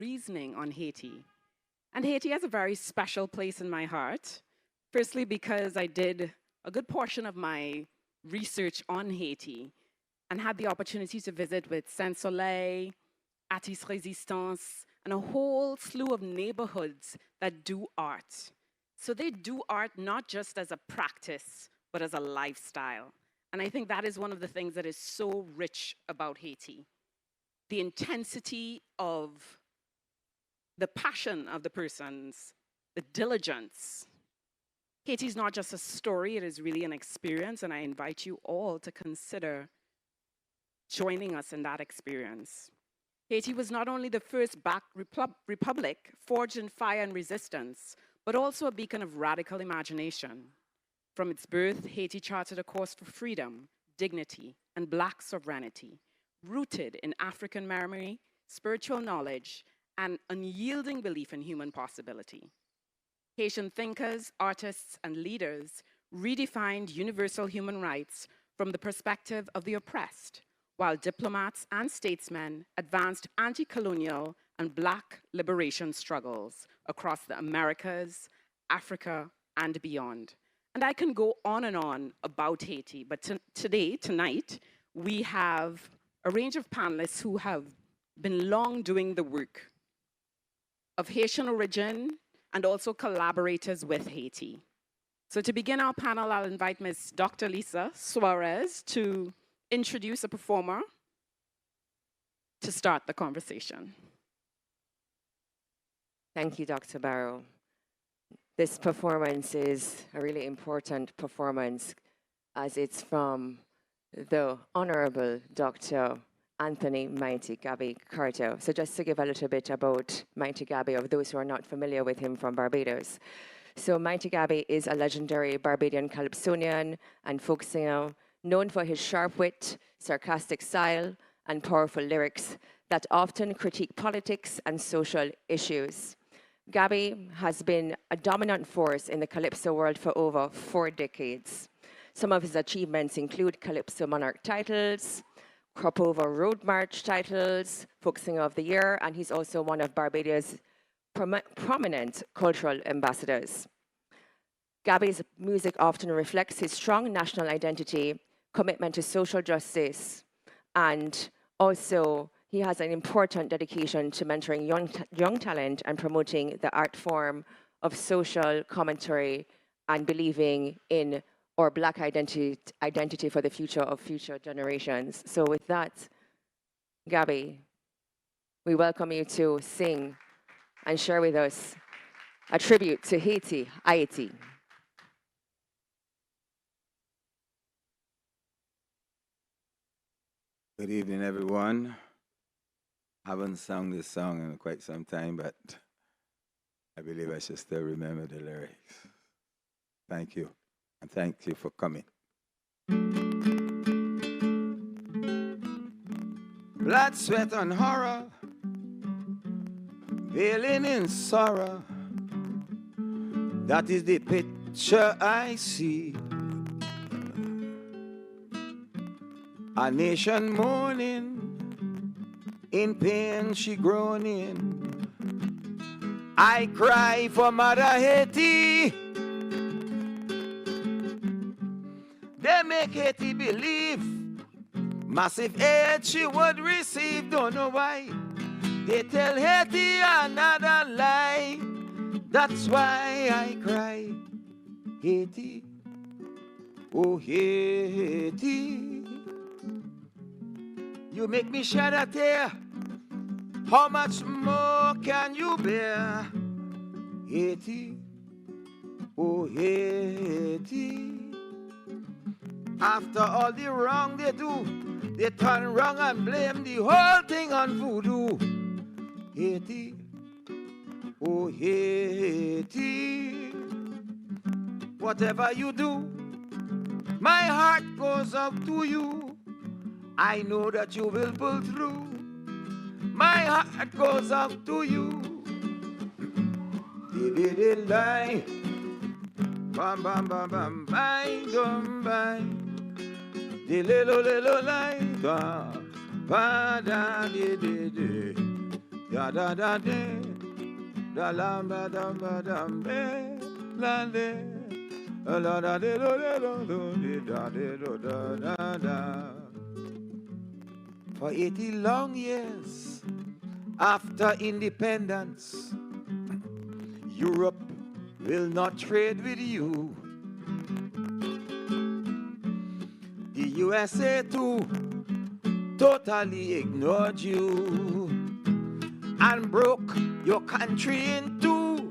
reasoning on Haiti. And Haiti has a very special place in my heart. Firstly, because I did a good portion of my research on Haiti and had the opportunity to visit with Saint Soleil, Artiste Resistance, and a whole slew of neighborhoods that do art. So they do art not just as a practice, but as a lifestyle. And I think that is one of the things that is so rich about Haiti. The intensity of the passion of the persons, the diligence. Haiti is not just a story, it is really an experience, and I invite you all to consider joining us in that experience. Haiti was not only the first Black republic forged in fire and resistance, but also a beacon of radical imagination. From its birth, Haiti charted a course for freedom, dignity, and Black sovereignty, rooted in African memory, spiritual knowledge, and unyielding belief in human possibility. Haitian thinkers, artists, and leaders redefined universal human rights from the perspective of the oppressed, while diplomats and statesmen advanced anti-colonial and Black liberation struggles across the Americas, Africa, and beyond. And I can go on and on about Haiti, but tonight, we have a range of panelists who have been long doing the work of Haitian origin and also collaborators with Haiti. So to begin our panel, I'll invite Ms. Dr. Lisa Suarez to introduce a performer to start the conversation. Thank you, Dr. Barrow. This performance is a really important performance as it's from the Honorable Dr. Anthony Mighty Gabby Carter. So just to give a little bit about Mighty Gabby, of those who are not familiar with him from Barbados. So Mighty Gabby is a legendary Barbadian calypsonian and folk singer known for his sharp wit, sarcastic style, and powerful lyrics that often critique politics and social issues. Gabby has been a dominant force in the calypso world for over 4 decades. Some of his achievements include Calypso Monarch titles, Crop Over Road March titles, Folk Singer of the Year, and he's also one of Barbados' prominent cultural ambassadors. Gabby's music often reflects his strong national identity, commitment to social justice, and also he has an important dedication to mentoring young talent and promoting the art form of social commentary and believing in our Black identity for the future of future generations. So with that, Gabby, we welcome you to sing and share with us a tribute to Haiti. Good evening, everyone. I haven't sung this song in quite some time, but I believe I should still remember the lyrics. Thank you, and thank you for coming. Blood, sweat, and horror, veiling in sorrow, that is the picture I see. A nation mourning, in pain she groaning. I cry for Mother Haiti. They make Haiti believe massive aid she would receive. Don't know why. They tell Haiti another lie. That's why I cry. Haiti, oh Haiti. You make me shed a tear. How much more can you bear? Haiti, oh Haiti. After all the wrong they do, they turn wrong and blame the whole thing on voodoo. Haiti, oh Haiti. Whatever you do, my heart goes out to you. I know that you will pull through. My heart goes out to you. Di-di-di-lie. Bam bam bam bam bang dum bang. Di-li-lo-li-lo-lie. Da ba da di di di. Ya da da de, da la ba dam be, la de, la da de do de da de do da da. For 80 long years after independence, Europe will not trade with you. The USA too totally ignored you and broke your country in two.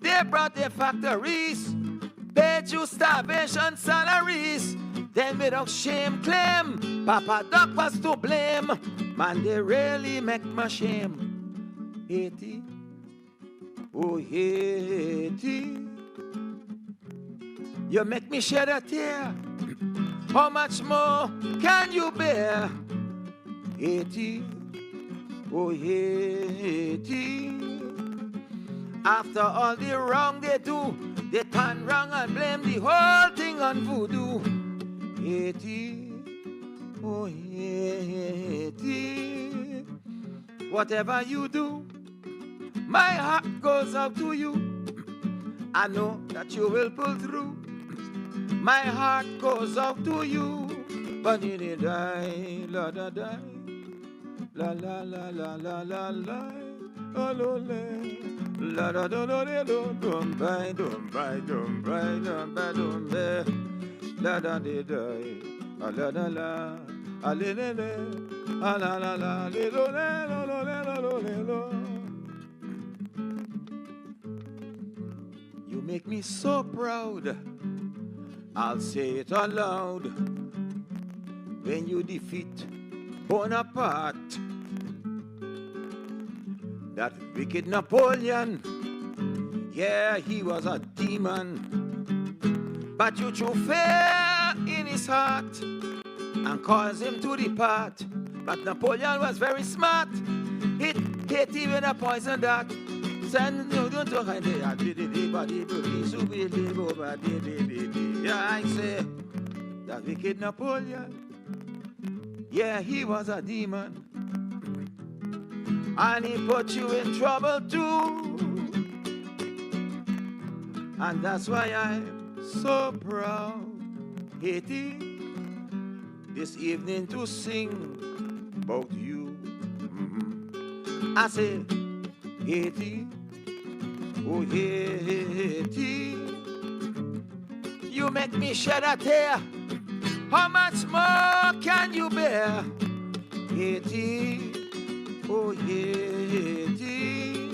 They brought their factories, paid you starvation salaries, then without shame claim Papa Doc was to blame. Man, they really make my shame. Haiti, oh Haiti, you make me shed a tear. How much more can you bear? Haiti, oh Haiti. After all the wrong they do, they turn wrong and blame the whole thing on voodoo. Haiti, oh Haiti. Whatever you do, my heart goes out to you. I know that you will pull through. My heart goes out to you. But you did die, la da die, la la la la la la la, oh lo le, la da do do de do, dum by dum by dum by dum by dum be, la da de die, a la da la, a le le le, a la la la, le lo le lo lo le lo lo le lo. You make me so proud. I'll say it aloud. When you defeat Bonaparte, that wicked Napoleon, yeah, he was a demon. But you threw fear in his heart and caused him to depart. But Napoleon was very smart. Hit Haiti with a poison dart. Send you to yeah, I say that wicked Napoleon, yeah, he was a demon, and he put you in trouble too. And that's why I'm so proud, Haiti, this evening to sing about you. I say, Haiti, oh Haiti, you make me shed a tear. How much more can you bear? Haiti, oh Haiti.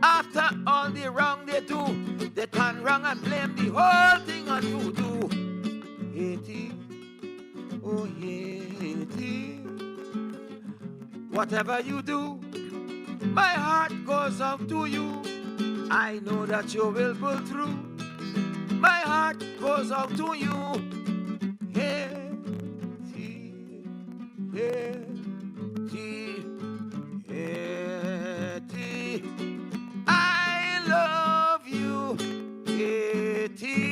After all the wrong they do, they turn wrong and blame the whole thing on voodoo. Haiti, oh Haiti. Whatever you do, my heart goes out to you. I know that you will pull through. My heart goes out to you. Haiti, Haiti, Haiti. I love you, Haiti.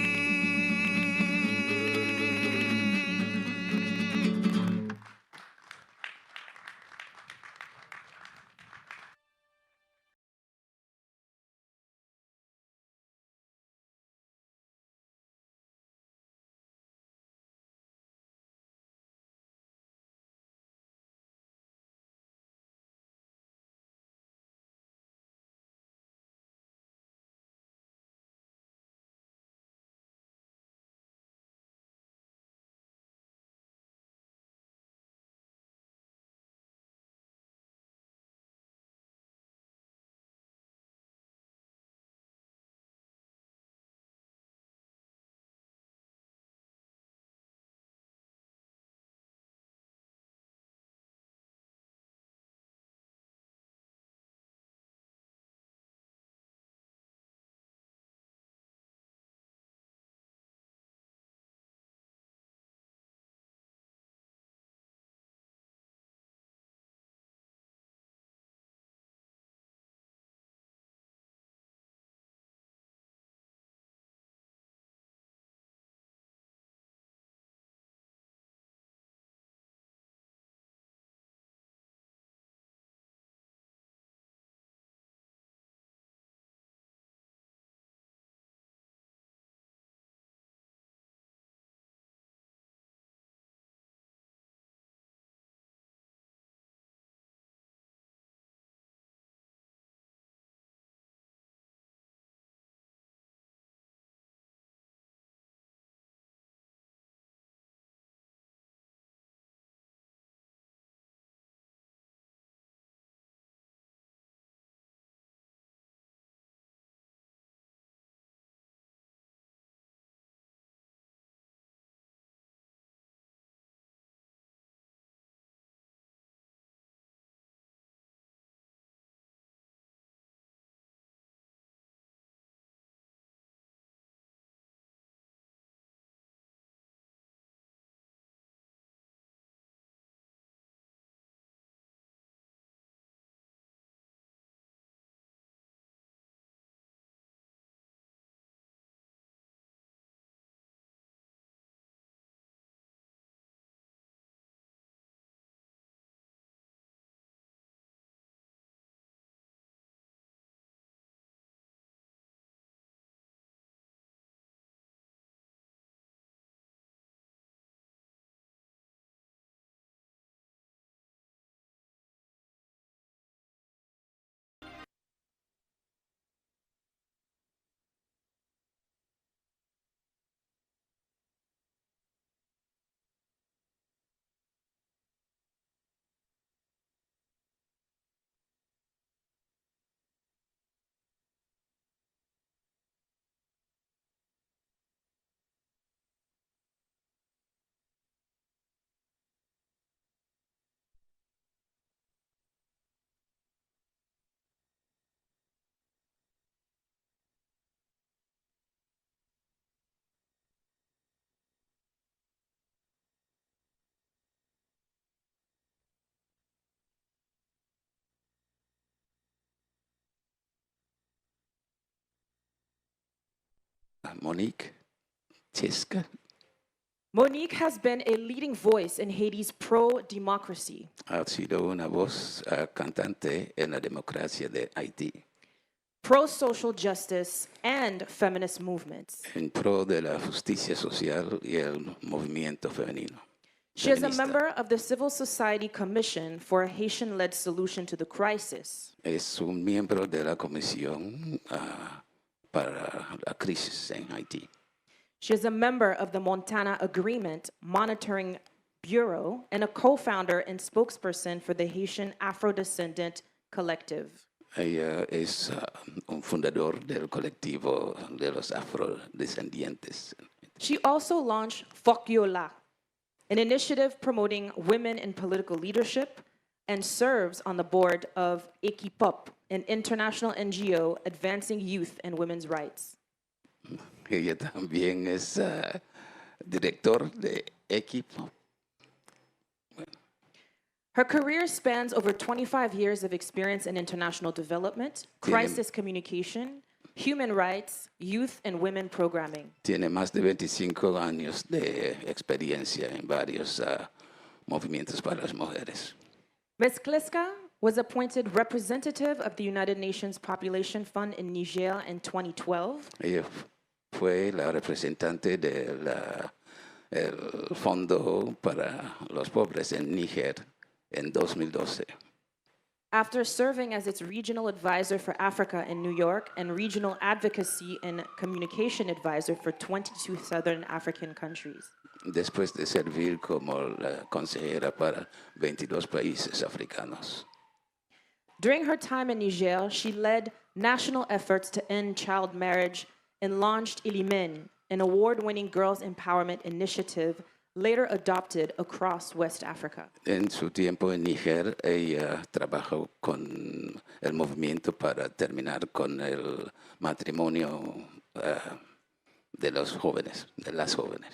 Monique Cheska. Monique has been a leading voice in Haiti's pro-democracy, Ha sido una voz cantante en la democracia de Haití, pro-social justice, and feminist movements. en pro de la justicia social y el movimiento femenino. She is a feminista. member of the Civil Society Commission for a Haitian-led solution to the crisis. Es un miembro de la Comisión para la crisis en Haití. She is a member of the Montana Agreement Monitoring Bureau and a co-founder and spokesperson for the Haitian Afro-Descendant Collective. Ella es un fundador del colectivo de los afrodescendientes. She also launched Fuck Yo La, an initiative promoting women in political leadership, and serves on the board of Equipop, an international NGO advancing youth and women's rights. Ella también es director de equipo. Her career spans over 25 years of experience in international development, crisis communication, human rights, youth and women programming. Tiene más de 25 años de experiencia en varios movimientos para las mujeres. Ms. Kliska was appointed representative of the United Nations Population Fund in Niger in 2012. Ella fue la representante del Fondo para los Pobres en Níger en 2012. After serving as its regional advisor for Africa in New York and regional advocacy and communication advisor for 22 Southern African countries. Después de servir como la consejera para 22 países africanos. During her time in Niger, she led national efforts to end child marriage and launched Ilimen, an award-winning girls' empowerment initiative later adopted across West Africa. En su tiempo en Níger, ella trabajó con el movimiento para terminar con el matrimonio de los jóvenes, de las jóvenes.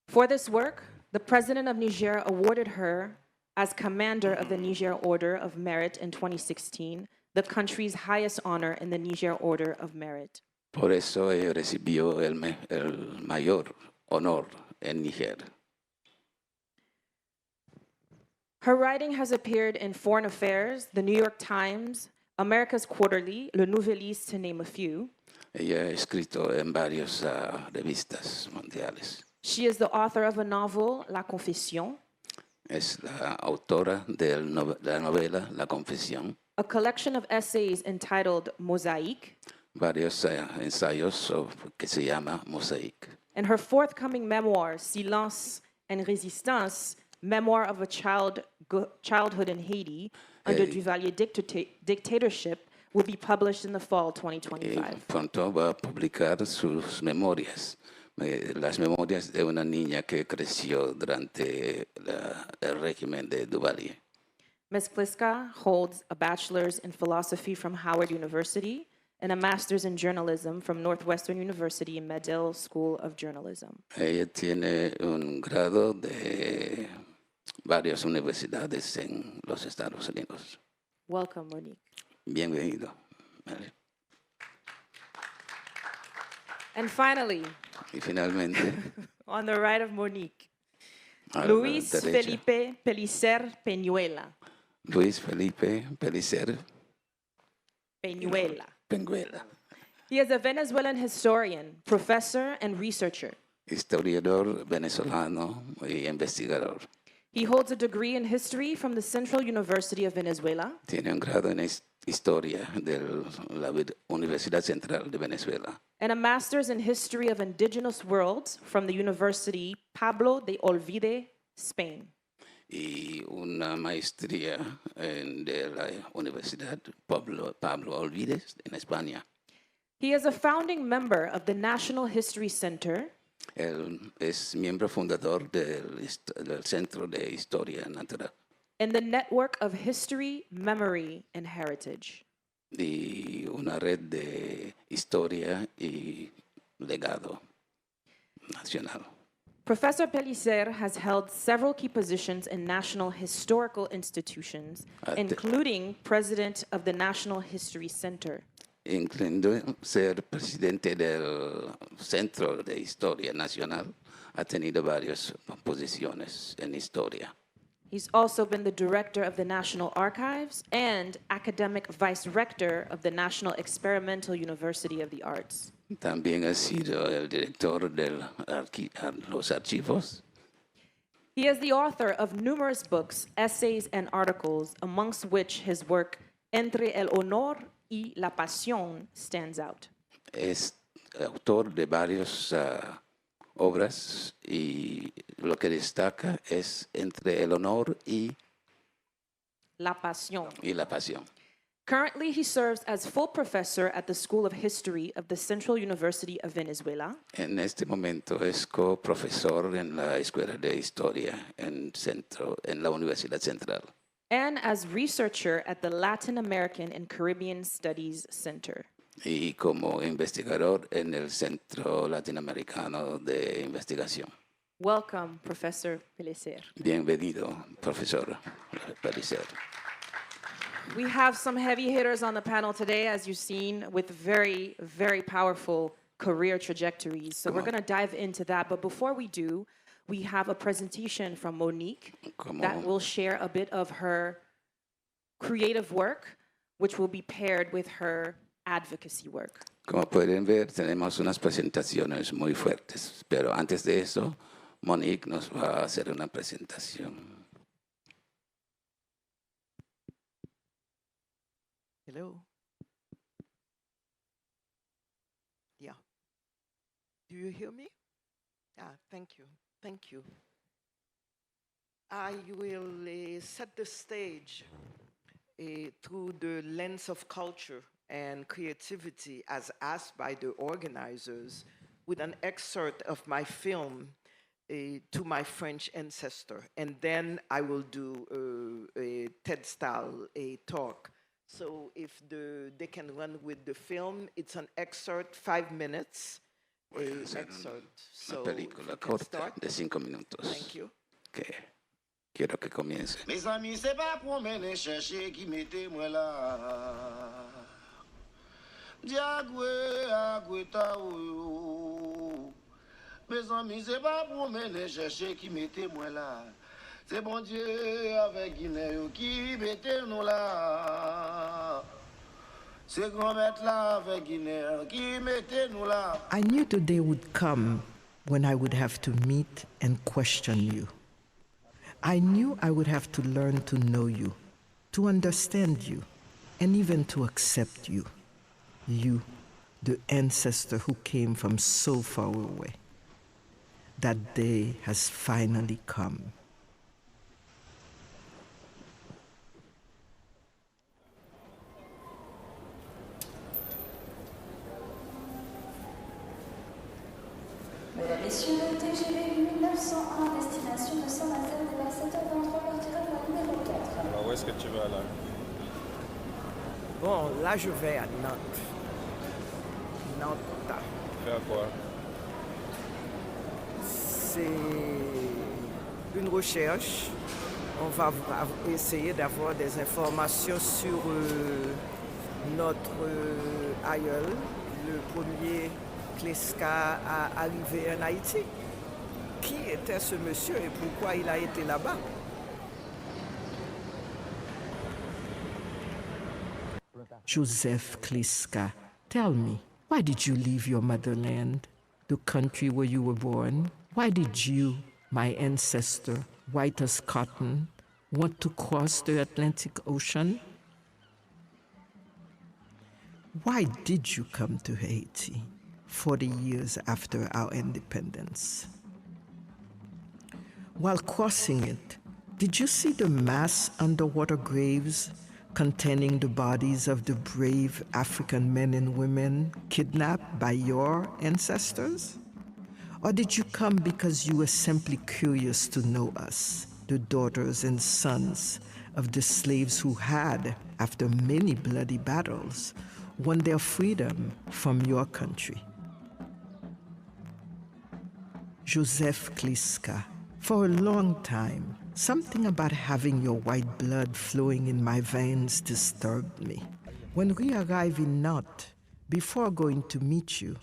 For this work, the president of Niger awarded her, as commander of the Niger Order of Merit in 2016, the country's highest honor in the Niger Order of Merit. Por eso ella recibió el mayor honor en Níger. Her writing has appeared in Foreign Affairs, The New York Times, America's Quarterly, Le Nouvelliste, to name a few. Ella ha escrito en varias revistas mundiales. She is the author of a novel, La Confession, Es la autora de la novela La Confesión, a collection of essays entitled Mosaic, varios ensayos que se llama Mosaic. and her forthcoming memoir, Silence and Résistance, Memoir of a Childhood in Haiti under Duvalier dictatorship, will be published in the fall 2025. Pronto va a publicar sus memorias, las memorias de una niña que creció durante el régimen de Duvalier. Ms. Kliska holds a bachelor's in philosophy from Howard University and a master's in journalism from Northwestern University in Medill School of Journalism. Ella tiene un grado de varias universidades en los Estados Unidos. Welcome, Monique. Bienvenido. Vale. And finally, Y finalmente, on the right of Monique, a la Luis derecha, Felipe Pellicer Peñuela. Luis Felipe Pellicer Peñuela. Penguela, He is a Venezuelan historian, professor, and researcher. historiador venezolano y investigador. He holds a degree in history from the Central University of Venezuela Tiene un grado en historia de la Universidad Central de Venezuela and a master's in history of indigenous worlds from the University Pablo de Olvide, Spain. y una maestría de la Universidad Pablo Olvides en España. He is a founding member of the National History Center Él es miembro fundador del Centro de Historia Natural and the Network of History, Memory, and Heritage. y una red de historia y legado nacional. Professor Pellicer has held several key positions in national historical institutions, including president of the National History Center. incluyendo ser presidente del Centro de Historia Nacional, ha tenido varias posiciones en historia. He's also been the director of the National Archives and academic vice rector of the National Experimental University of the Arts. También ha sido el director de los archivos. He is the author of numerous books, essays, and articles, amongst which his work Entre el Honor y la Pasión stands out. Es autor de varias obras y lo que destaca es Entre el Honor y La Pasión. la Pasión. Currently, he serves as full professor at the School of History of the Central University of Venezuela. En este momento es coprofesor en la Escuela de Historia en la Universidad Central. And as researcher at the Latin American and Caribbean Studies Center. Y como investigador en el Centro Latinoamericano de Investigación. Welcome, Professor Pellicer. Bienvenido, profesor Pellicer. We have some heavy hitters on the panel today, as you've seen, with very, very powerful career trajectories. So we're going to dive into that. But before we do, we have a presentation from Monique that will share a bit of her creative work, which will be paired with her advocacy work. Como pueden ver, tenemos unas presentaciones muy fuertes, pero antes de eso, Monique nos va a hacer una presentación. Hello. Yeah. Do you hear me? Yeah, thank you. Thank you. I will set the stage through the lens of culture and creativity as asked by the organizers with an excerpt of my film to my French ancestor. And then I will do a TED-style talk. So if they can run with the film, it's an excerpt, 5 minutes. Excerpt. So una película corta de 5 minutos. Thank you. Que quiero que comience. Mes amis, c'est pas pour mener chercher qui mettez moi là. Diagwe agweta ou. Mes amis, c'est pas pour mener chercher qui mettez moi là. C'est bon Dieu avec Guinée qui mettez nous là. C'est grand maître là avec Guinée qui mettez nous là. I knew the day would come when I would have to meet and question you. I knew I would have to learn to know you, to understand you, and even to accept you. You, the ancestor who came from so far away. That day has finally come. Mesdames, Messieurs, TGV 1901, destination de Saint-Nazaire, vers 7h23, partira de la numéro 4. Alors, où est-ce que tu vas là? Bon, là je vais à Nantes. Nantes. Faire quoi? C'est une recherche. On va essayer d'avoir des informations sur notre aïeul, le premier Kleska à arriver en Haïti. Qui était ce monsieur et pourquoi il a été là-bas? Joseph Kleska, tell me, why did you leave your motherland, the country where you were born? Why did you, my ancestor, white as cotton, want to cross the Atlantic Ocean? Why did you come to Haiti 40 years after our independence? While crossing it, did you see the mass underwater graves containing the bodies of the brave African men and women kidnapped by your ancestors? Or did you come because you were simply curious to know us, the daughters and sons of the slaves who had, after many bloody battles, won their freedom from your country? Joseph Kleska, for a long time, something about having your white blood flowing in my veins disturbed me. When we arrive in Nantes, before going to meet you,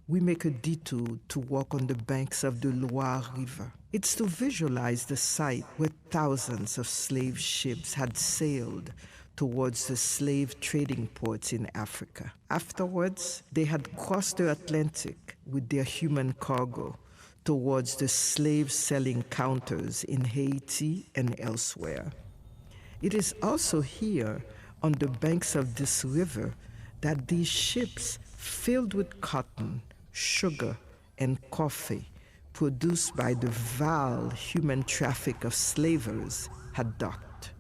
we make a detour to walk on the banks of the Loire River. It's to visualize the site where thousands of slave ships had sailed towards the slave trading ports in Africa. Afterwards, they had crossed the Atlantic with their human cargo towards the slave-selling counters in Haiti and elsewhere. It is also here, on the banks of this river, that these ships filled with cotton, sugar, and coffee produced by the vile human traffic of slavers had docked,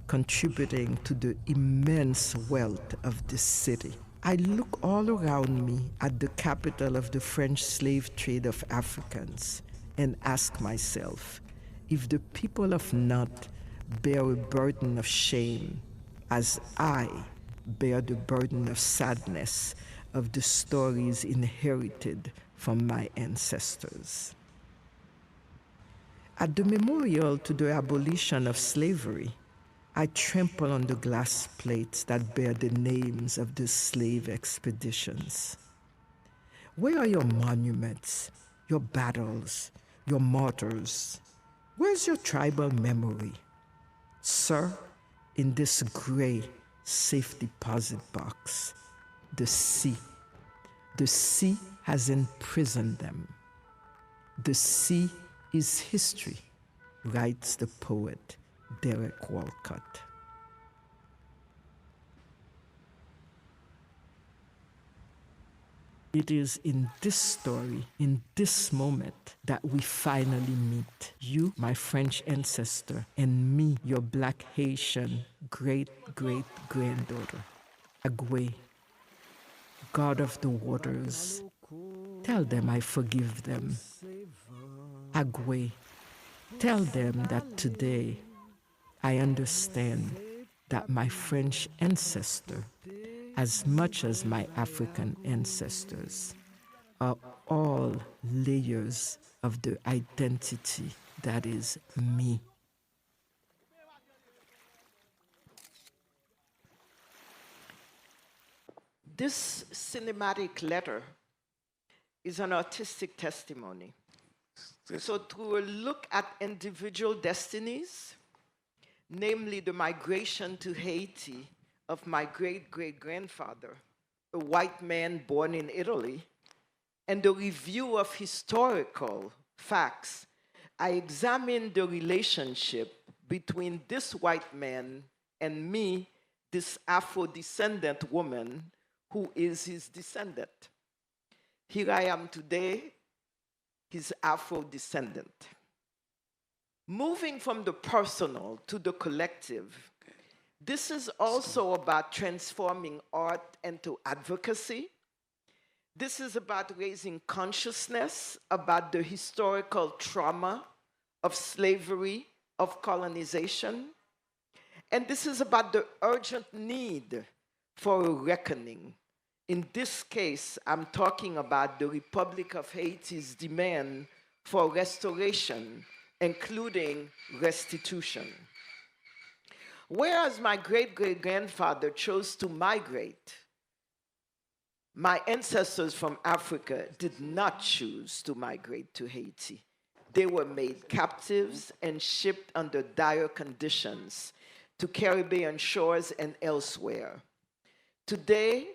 contributing to the immense wealth of this city. I look all around me at the capital of the French slave trade of Africans and ask myself if the people of Nantes bear a burden of shame as I bear the burden of sadness of the stories inherited from my ancestors. At the memorial to the abolition of slavery, I trample on the glass plates that bear the names of the slave expeditions. Where are your monuments, your battles, your martyrs? Where's your tribal memory? Sir, in this gray safe deposit box, the sea. The sea has imprisoned them. The sea is history, writes the poet Derek Walcott. It is in this story, in this moment, that we finally meet. You, my French ancestor, and me, your Black Haitian great-great-granddaughter. Agwe, God of the waters, tell them I forgive them. Agwe, tell them that today I understand that my French ancestor, as much as my African ancestors, are all layers of the identity that is me. This cinematic letter is an artistic testimony. So through a look at individual destinies, namely the migration to Haiti of my great-great-grandfather, a white man born in Italy, and the review of historical facts, I examined the relationship between this white man and me, this Afro-descendant woman, who is his descendant. Here I am today, his Afro-descendant. Moving from the personal to the collective, this is also about transforming art into advocacy. This is about raising consciousness about the historical trauma of slavery, of colonization. And this is about the urgent need for a reckoning. In this case, I'm talking about the Republic of Haiti's demand for restoration, including restitution. Whereas my great-great-grandfather chose to migrate, my ancestors from Africa did not choose to migrate to Haiti. They were made captives and shipped under dire conditions to Caribbean shores and elsewhere. Today,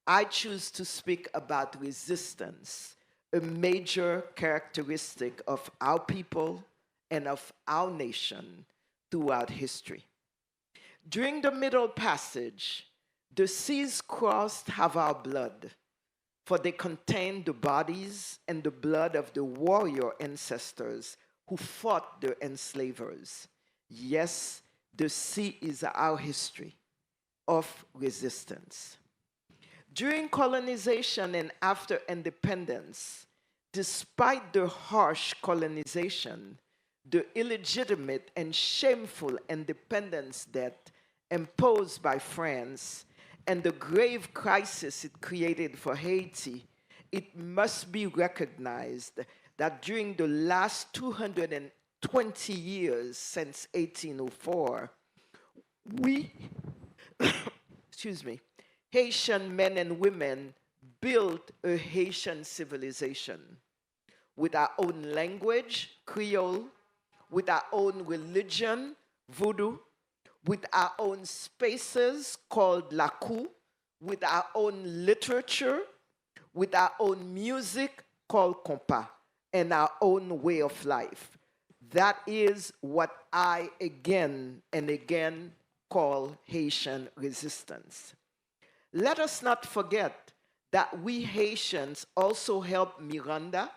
I choose to speak about resistance, a major characteristic of our people and of our nation throughout history. During the Middle Passage, the seas crossed have our blood, for they contain the bodies and the blood of the warrior ancestors who fought the enslavers. Yes, the sea is our history of resistance. During colonization and after independence, despite the harsh colonization, the illegitimate and shameful independence debt imposed by France, and the grave crisis it created for Haiti, it must be recognized that during the last 220 years since 1804, we, excuse me, Haitian men and women built a Haitian civilization with our own language, Creole, with our own religion, Voodoo, with our own spaces called Lakou, with our own literature, with our own music called Compas, and our own way of life. That is what I again and again call Haitian resistance. Let us not forget that we Haitians also helped Miranda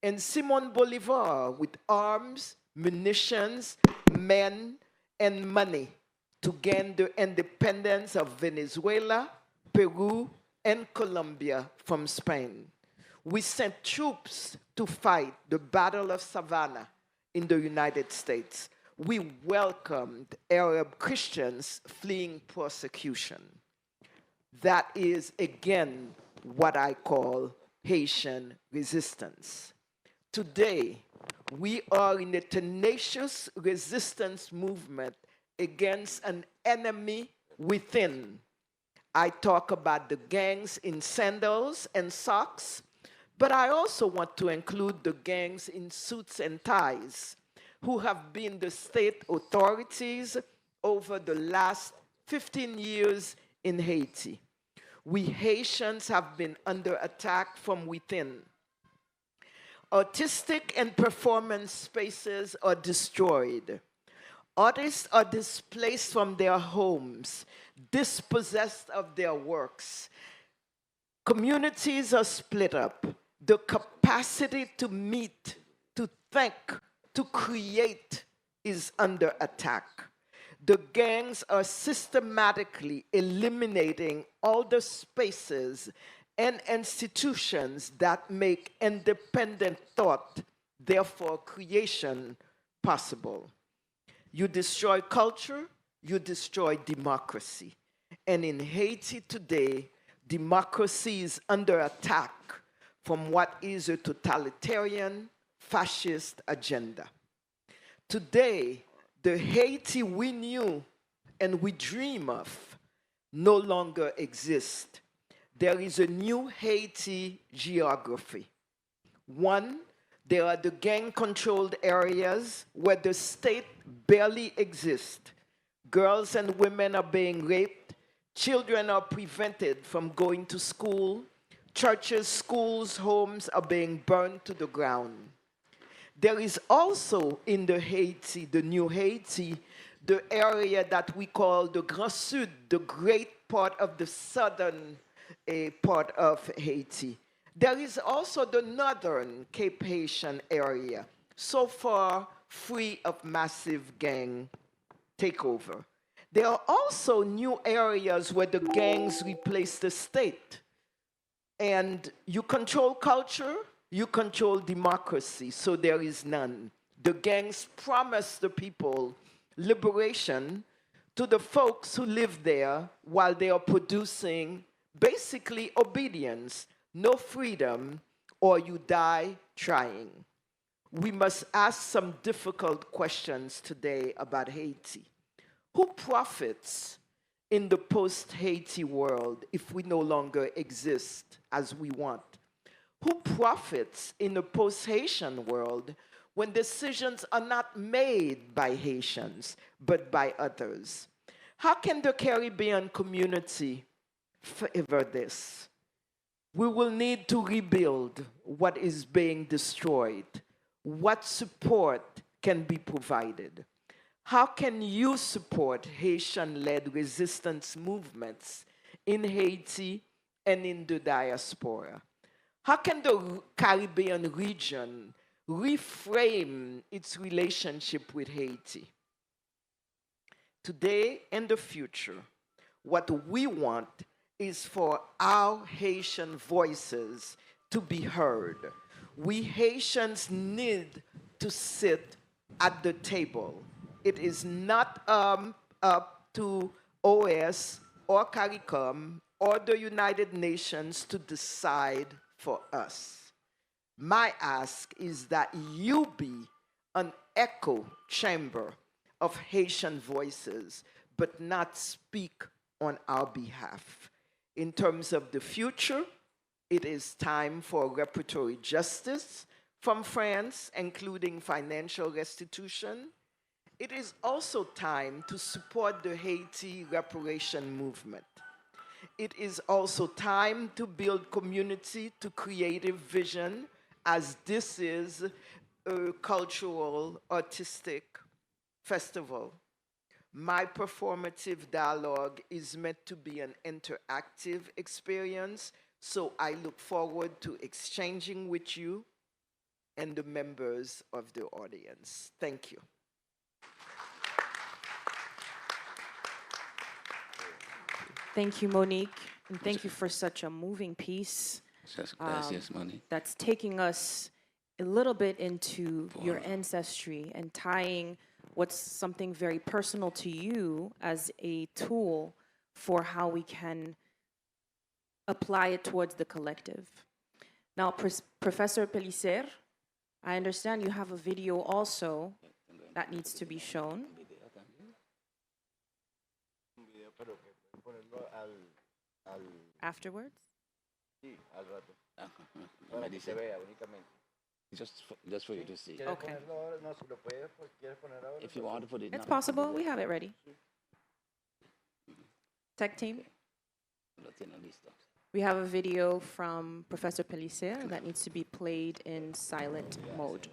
and Simon Bolivar with arms, munitions, men, and money to gain the independence of Venezuela, Peru, and Colombia from Spain. We sent troops to fight the Battle of Savannah in the United States. We welcomed Arab Christians fleeing persecution. That is, again, what I call Haitian resistance. Today, we are in a tenacious resistance movement against an enemy within. I talk about the gangs in sandals and socks, but I also want to include the gangs in suits and ties who have been the state authorities over the last 15 years in Haiti. We Haitians have been under attack from within. Artistic and performance spaces are destroyed. Artists are displaced from their homes, dispossessed of their works. Communities are split up. The capacity to meet, to think, to create is under attack. The gangs are systematically eliminating all the spaces and institutions that make independent thought, therefore creation, possible. You destroy culture, you destroy democracy. And in Haiti today, democracy is under attack from what is a totalitarian, fascist agenda. Today, the Haiti we knew and we dream of no longer exists. There is a new Haiti geography. One, there are the gang-controlled areas where the state barely exists. Girls and women are being raped. Children are prevented from going to school. Churches, schools, homes are being burned to the ground. There is also in the Haiti, the new Haiti, the area that we call the Grand Sud, the great part of the southern part of Haiti. There is also the northern Cape Haitian area, so far free of massive gang takeover. There are also new areas where the gangs replace the state. And you control culture, you control democracy, so there is none. The gangs promise the people liberation to the folks who live there while they are producing basically obedience, no freedom, or you die trying. We must ask some difficult questions today about Haiti. Who profits in the post-Haiti world if we no longer exist as we want? Who profits in the post-Haitian world when decisions are not made by Haitians, but by others? How can the Caribbean community favor this? We will need to rebuild what is being destroyed. What support can be provided? How can you support Haitian-led resistance movements in Haiti and in the diaspora? How can the Caribbean region reframe its relationship with Haiti? Today and the future, what we want is for our Haitian voices to be heard. We Haitians need to sit at the table. It is not up to OS or CARICOM or the United Nations to decide for us. My ask is that you be an echo chamber of Haitian voices, but not speak on our behalf. In terms of the future, it is time for reparatory justice from France, including financial restitution. It is also time to support the Haiti reparation movement. It is also time to build community to creative vision, as this is a cultural, artistic festival. My performative dialogue is meant to be an interactive experience, so I look forward to exchanging with you and the members of the audience. Thank you. Thank you, Monique, and thank you for such a moving piece. Gracias, Moni. That's taking us a little bit into your ancestry and tying what's something very personal to you as a tool for how we can apply it towards the collective. Now, Professor Pellicer, I understand you have a video also that needs to be shown. Afterwards? Just for you to see. Okay. If you want to put it It's now. possible. We have it ready. Tech team? Lo tiene listo. We have a video from Professor Pellicer that needs to be played in silent mode.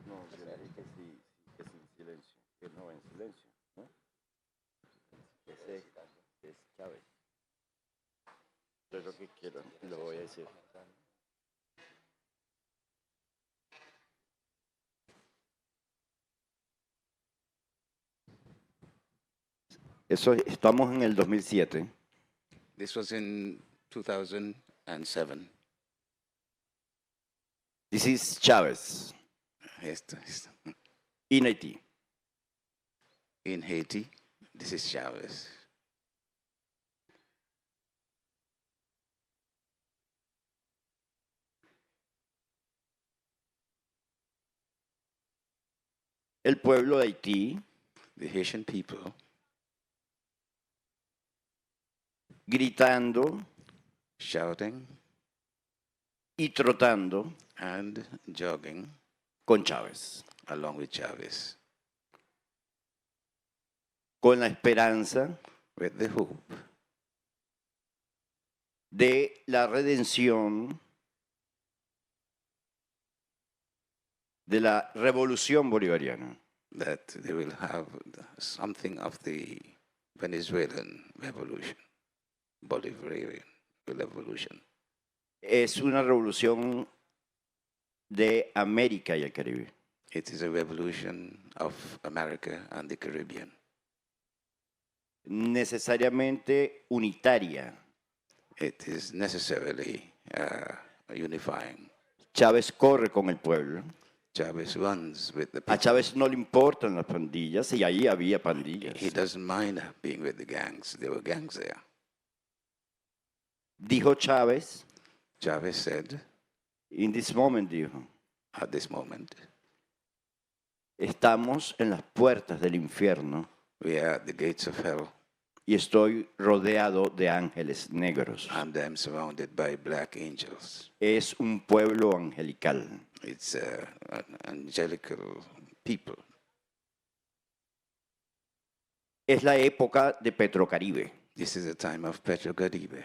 No, que sí, que es en silencio, que no en silencio, ¿no? Ese es Chávez. Yo lo que quiero, lo voy a decir. Eso, estamos en el 2007. This was in 2007. This is Chávez Esto. in Haiti. In Haiti, this is Chavez. El pueblo de Haití The Haitian people gritando shouting y trotando and jogging con Chávez, along with Chavez, con la esperanza with the hope de la redención de la revolución bolivariana. that they will have something of the Venezuelan revolution, Bolivarian revolution. Es una revolución de América y el Caribe. It is a revolution of America and the Caribbean. Necesariamente unitaria. It is necessarily unifying. Chávez corre con el pueblo. Chavez runs with the A people. Chávez no le importan las pandillas y ahí había pandillas. He doesn't mind being with the gangs. There were gangs there. Dijo Chávez, Chavez said, in this moment, dijo, at this moment, estamos en las puertas del infierno we are at the gates of hell, y estoy rodeado de ángeles negros. and I'm surrounded by black angels. Es un pueblo angelical. It's an angelical people. Es la época de Petrocaribe. This is a time of Petrocaribe.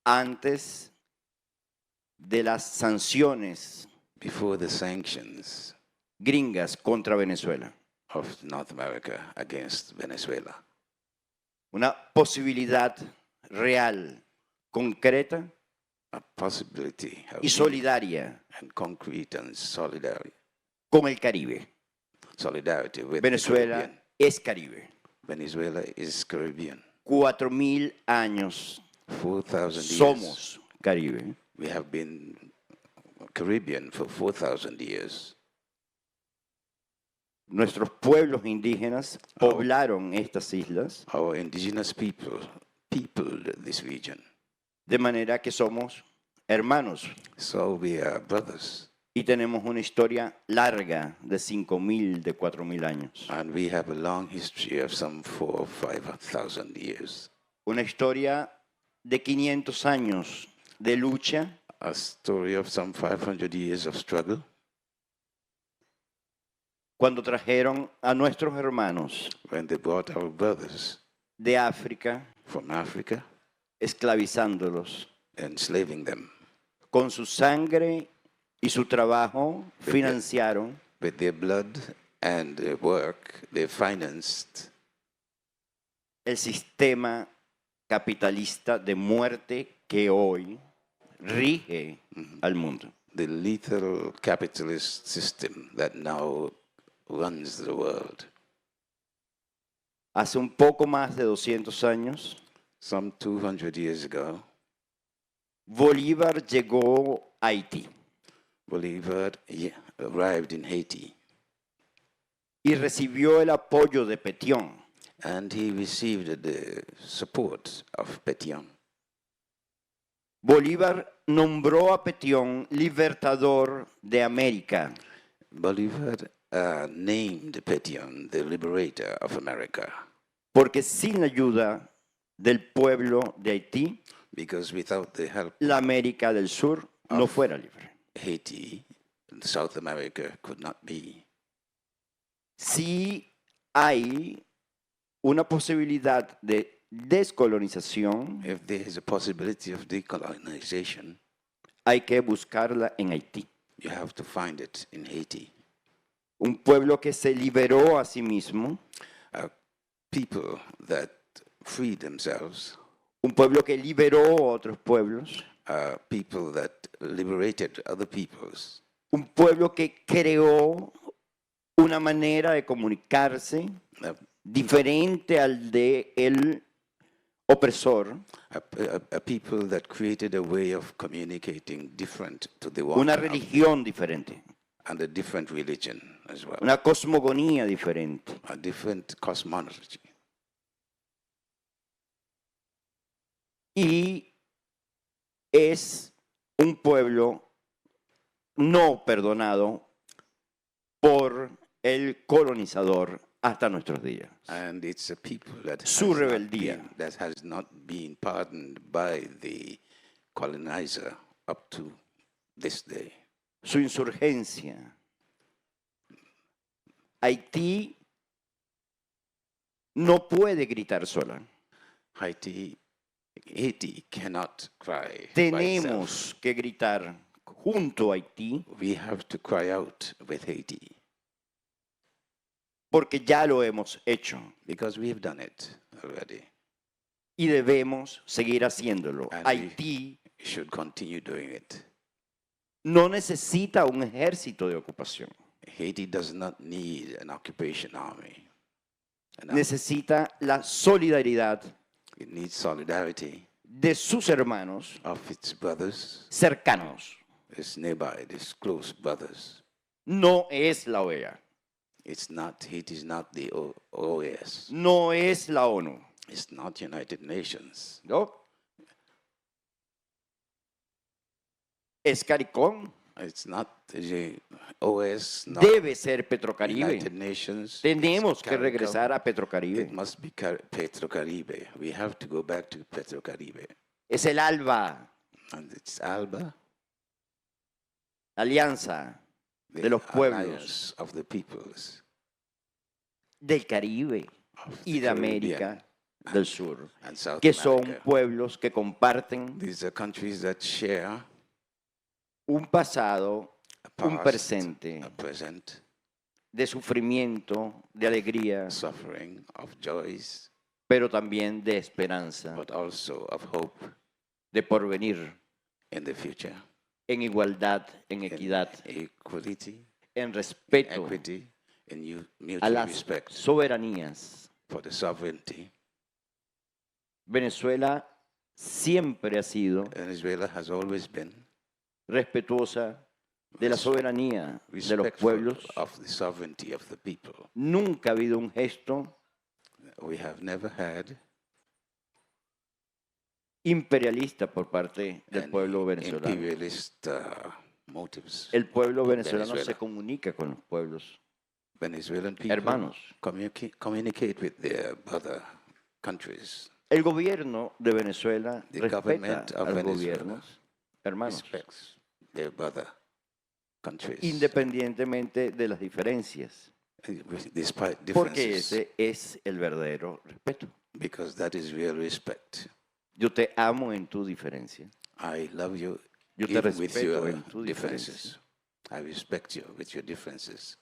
Antes de las sanciones Before the sanctions gringas contra Venezuela. of North America against Venezuela. Una posibilidad real, concreta A possibility of y solidaria and concrete and solidarity. con el Caribe. Solidarity with the Venezuela Caribbean. es Caribe. Venezuela is Caribbean. 4.000 años 4,000 years. somos Caribe. We have been Caribbean for 4,000 years. Nuestros pueblos indígenas poblaron estas islas Our indigenous people peopled this region. de manera que somos hermanos So we are brothers. y tenemos una historia larga de 5.000, de 4.000 años. And we have a long history of some 4,000 or 5,000 years. Una historia de 500 años de lucha, A story of some 500 years of struggle. cuando trajeron a nuestros hermanos When they brought our brothers de África, from Africa, esclavizándolos enslaving them. con su sangre y su trabajo, financiaron With their blood and their work, they financed el sistema capitalista de muerte que hoy rige al mundo. the lethal capitalist system that now runs the world. Hace un poco más de 200 años, Some 200 years ago, Bolívar llegó a Haití Bolivar arrived in Haiti, y recibió el apoyo de Pétion, and he received the support of Pétion. Bolívar nombró a Pétion libertador de América Bolivar named Pétion the liberator of America, porque sin la ayuda del pueblo de Haití, because without the help la América del Sur no fuera libre. Haiti, South America could not be. Si hay una posibilidad de descolonización, If there is a possibility of decolonization, hay que buscarla en Haití. you have to find it in Haiti. Un pueblo que se liberó a sí mismo, People that free themselves, un pueblo que liberó a otros pueblos, people that liberated other peoples, un pueblo que creó una manera de comunicarse uh, diferente al de el opresor, a people that created a way of communicating different to the one, una religión diferente, and a different religion as well, una cosmogonía diferente. a different cosmology. Y es un pueblo no perdonado por el colonizador hasta nuestros días. And it's a people that Su rebeldía. has not been pardoned by the colonizer up to this day. Su insurgencia. Haití no puede gritar sola. Haiti cannot cry by itself. Tenemos que gritar junto a Haití We have to cry out with Haiti porque ya lo hemos hecho because we have done it already. y debemos seguir haciéndolo. And Haití we should continue doing it. no necesita un ejército de ocupación. Haiti does not need an occupation army. Necesita la solidaridad It needs solidarity de sus hermanos of its brothers, cercanos. its nearby, its close brothers. No es la OEA, Haiti is not the OAS. no es la ONU. It's not United Nations. ¿No? Es CARICOM, It's not the OAS, not debe ser Petrocaribe. United Nations. Tenemos It's que CARICOM. regresar a It Petrocaribe. must be Petrocaribe. We have to go back to Petrocaribe. Es el ALBA, And it's ALBA, la alianza the de los pueblos alliance of the peoples del Caribe of y the de Caribbean América del Sur, and South que son America. pueblos que comparten These are countries that share un pasado, a un past, presente a present, de sufrimiento, de alegría, suffering, of joys, pero también de esperanza, but also of hope de porvenir, in the future. en igualdad, en equidad, In equality, en respeto equity, in a mutual las respect soberanías for the sovereignty Venezuela siempre ha sido Venezuela has always been respetuosa de la soberanía de los respectful pueblos. of the sovereignty of the people. Nunca ha habido un gesto We have never had imperialista por parte del any pueblo venezolano. imperialist motives. El pueblo in venezolano se Venezuela. comunica con los pueblos Venezuelan people hermanos. communicate with their brother countries. El gobierno de Venezuela The respeta government of a los Venezuela gobiernos hermanos, Respects their brother countries. independientemente de las diferencias, Despite porque differences, ese es el verdadero respeto. because that is real respect. Yo te amo en tu diferencia. I love you Yo te even with respeto your en tu diferencia. differences. I respect you with your differences.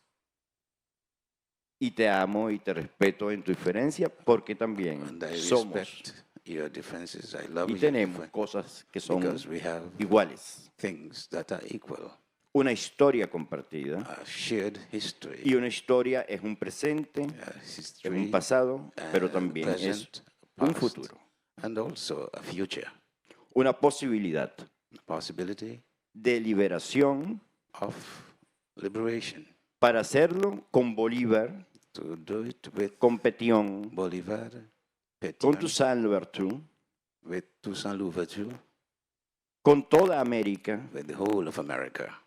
Y te amo y te respeto en tu diferencia porque también And I somos respect your differences. I love y you tenemos cosas que son because we have iguales. things that are equal. Una historia compartida A shared history, y una historia es un presente, a es history, un pasado, pero and también es present, un past, futuro, and also a future. una posibilidad Possibility de liberación of liberation. para hacerlo con Bolívar, To do it with con Pétion, Bolivar, con Pétion, Toussaint Louverture, with Toussaint Louverture, con toda América. with the whole of America.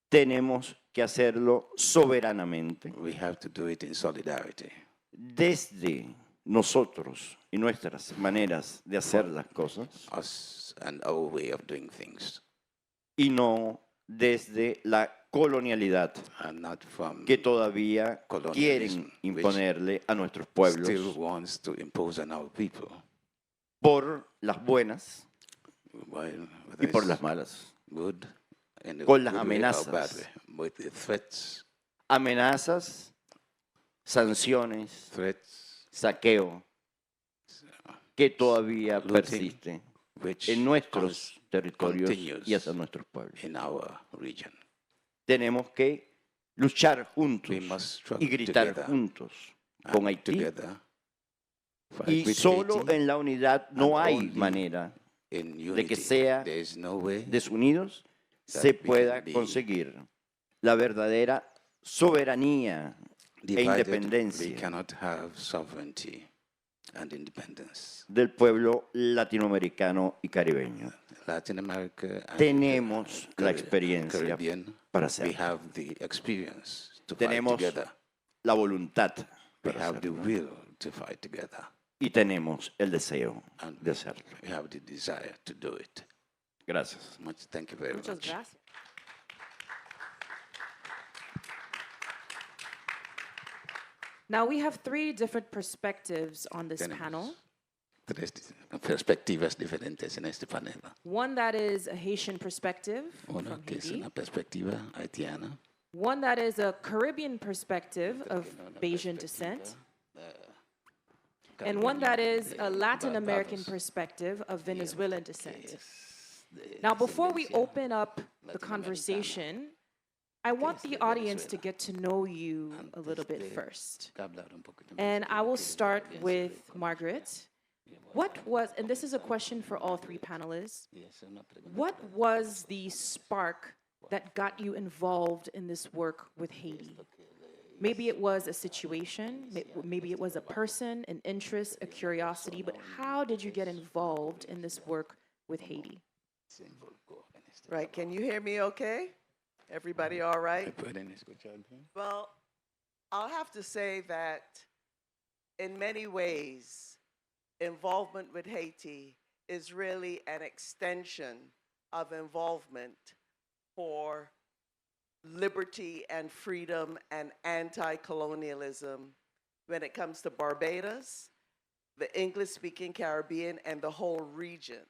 Tenemos que hacerlo soberanamente We have to do it in solidarity. desde nosotros y nuestras maneras de hacer las cosas Us and our way of doing things, y no desde la colonialidad and not from que todavía colonialism, quieren imponerle a nuestros pueblos still wants to impose on our people. por las buenas While y por there's las malas. good in a Con las good way or amenazas. bad way, with the threats, Amenazas, sanciones, saqueo que todavía looting, persiste which en nuestros territorios continues y hacia nuestros pueblos. in our region. Tenemos que luchar juntos We must struggle y gritar together juntos and con Haití. together fight Y with solo Haiti. en la unidad no and hay only manera in de que unity. sea There is no way desunidos that se we can pueda be conseguir la verdadera soberanía e divided. We independencia cannot have sovereignty and independence. del pueblo latinoamericano y caribeño. Latin America and Tenemos la experiencia Caribbean, para we hacerlo. have the experience to fight Tenemos together. la voluntad We para have the hacerlo. will to fight together. Y tenemos el deseo And de hacerlo. we have the desire to do it. Gracias. Thank you very Muchas much. gracias. Now we have three different perspectives on this Tenemos panel. tres perspectivas diferentes en este panel. One that is a Haitian perspective Una from que es Haiti. una perspectiva haitiana, One that is a Caribbean perspective of Bayesian descent. And one that is a Latin American perspective of Venezuelan descent. Now, before we open up the conversation, I want the audience to get to know you a little bit first. And I will start with Margaret. What was, and this is a question for all three panelists, what was the spark that got you involved in this work with Haiti? Maybe it was a situation, maybe it was a person, an interest, a curiosity, but how did you get involved in this work with Haiti? Right, can you hear me okay? Everybody all right? Well, I'll have to say that in many ways, involvement with Haiti is really an extension of involvement for liberty and freedom and anti-colonialism when it comes to Barbados, the English-speaking Caribbean, and the whole region.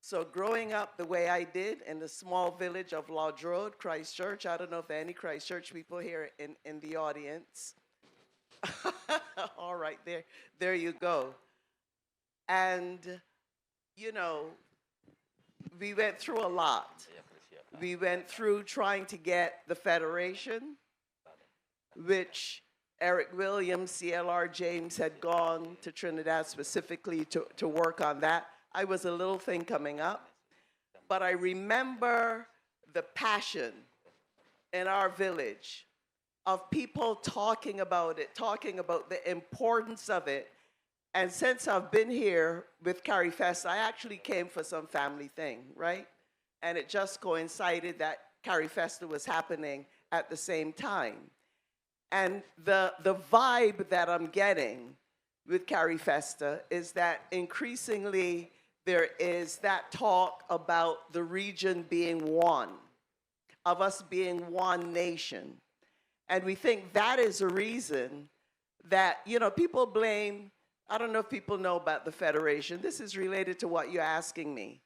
So growing up the way I did in the small village of La Drode, Christchurch, I don't know if there are any Christchurch people here in the audience. All right, there you go. And, you know, we went through a lot. We went through trying to get the Federation, which Eric Williams, CLR James had gone to Trinidad specifically to work on that. I was a little thing coming up, but I remember the passion in our village of people talking about it, talking about the importance of it. And since I've been here with CARIFEST, I actually came for some family thing, right? And it just coincided that CARIFEST was happening at the same time. And the vibe that I'm getting with CARIFEST is that increasingly there is that talk about the region being one, of us being one nation. And we think that is a reason that, you know, people blame, I don't know if people know about the Federation. This is related to what you're asking me.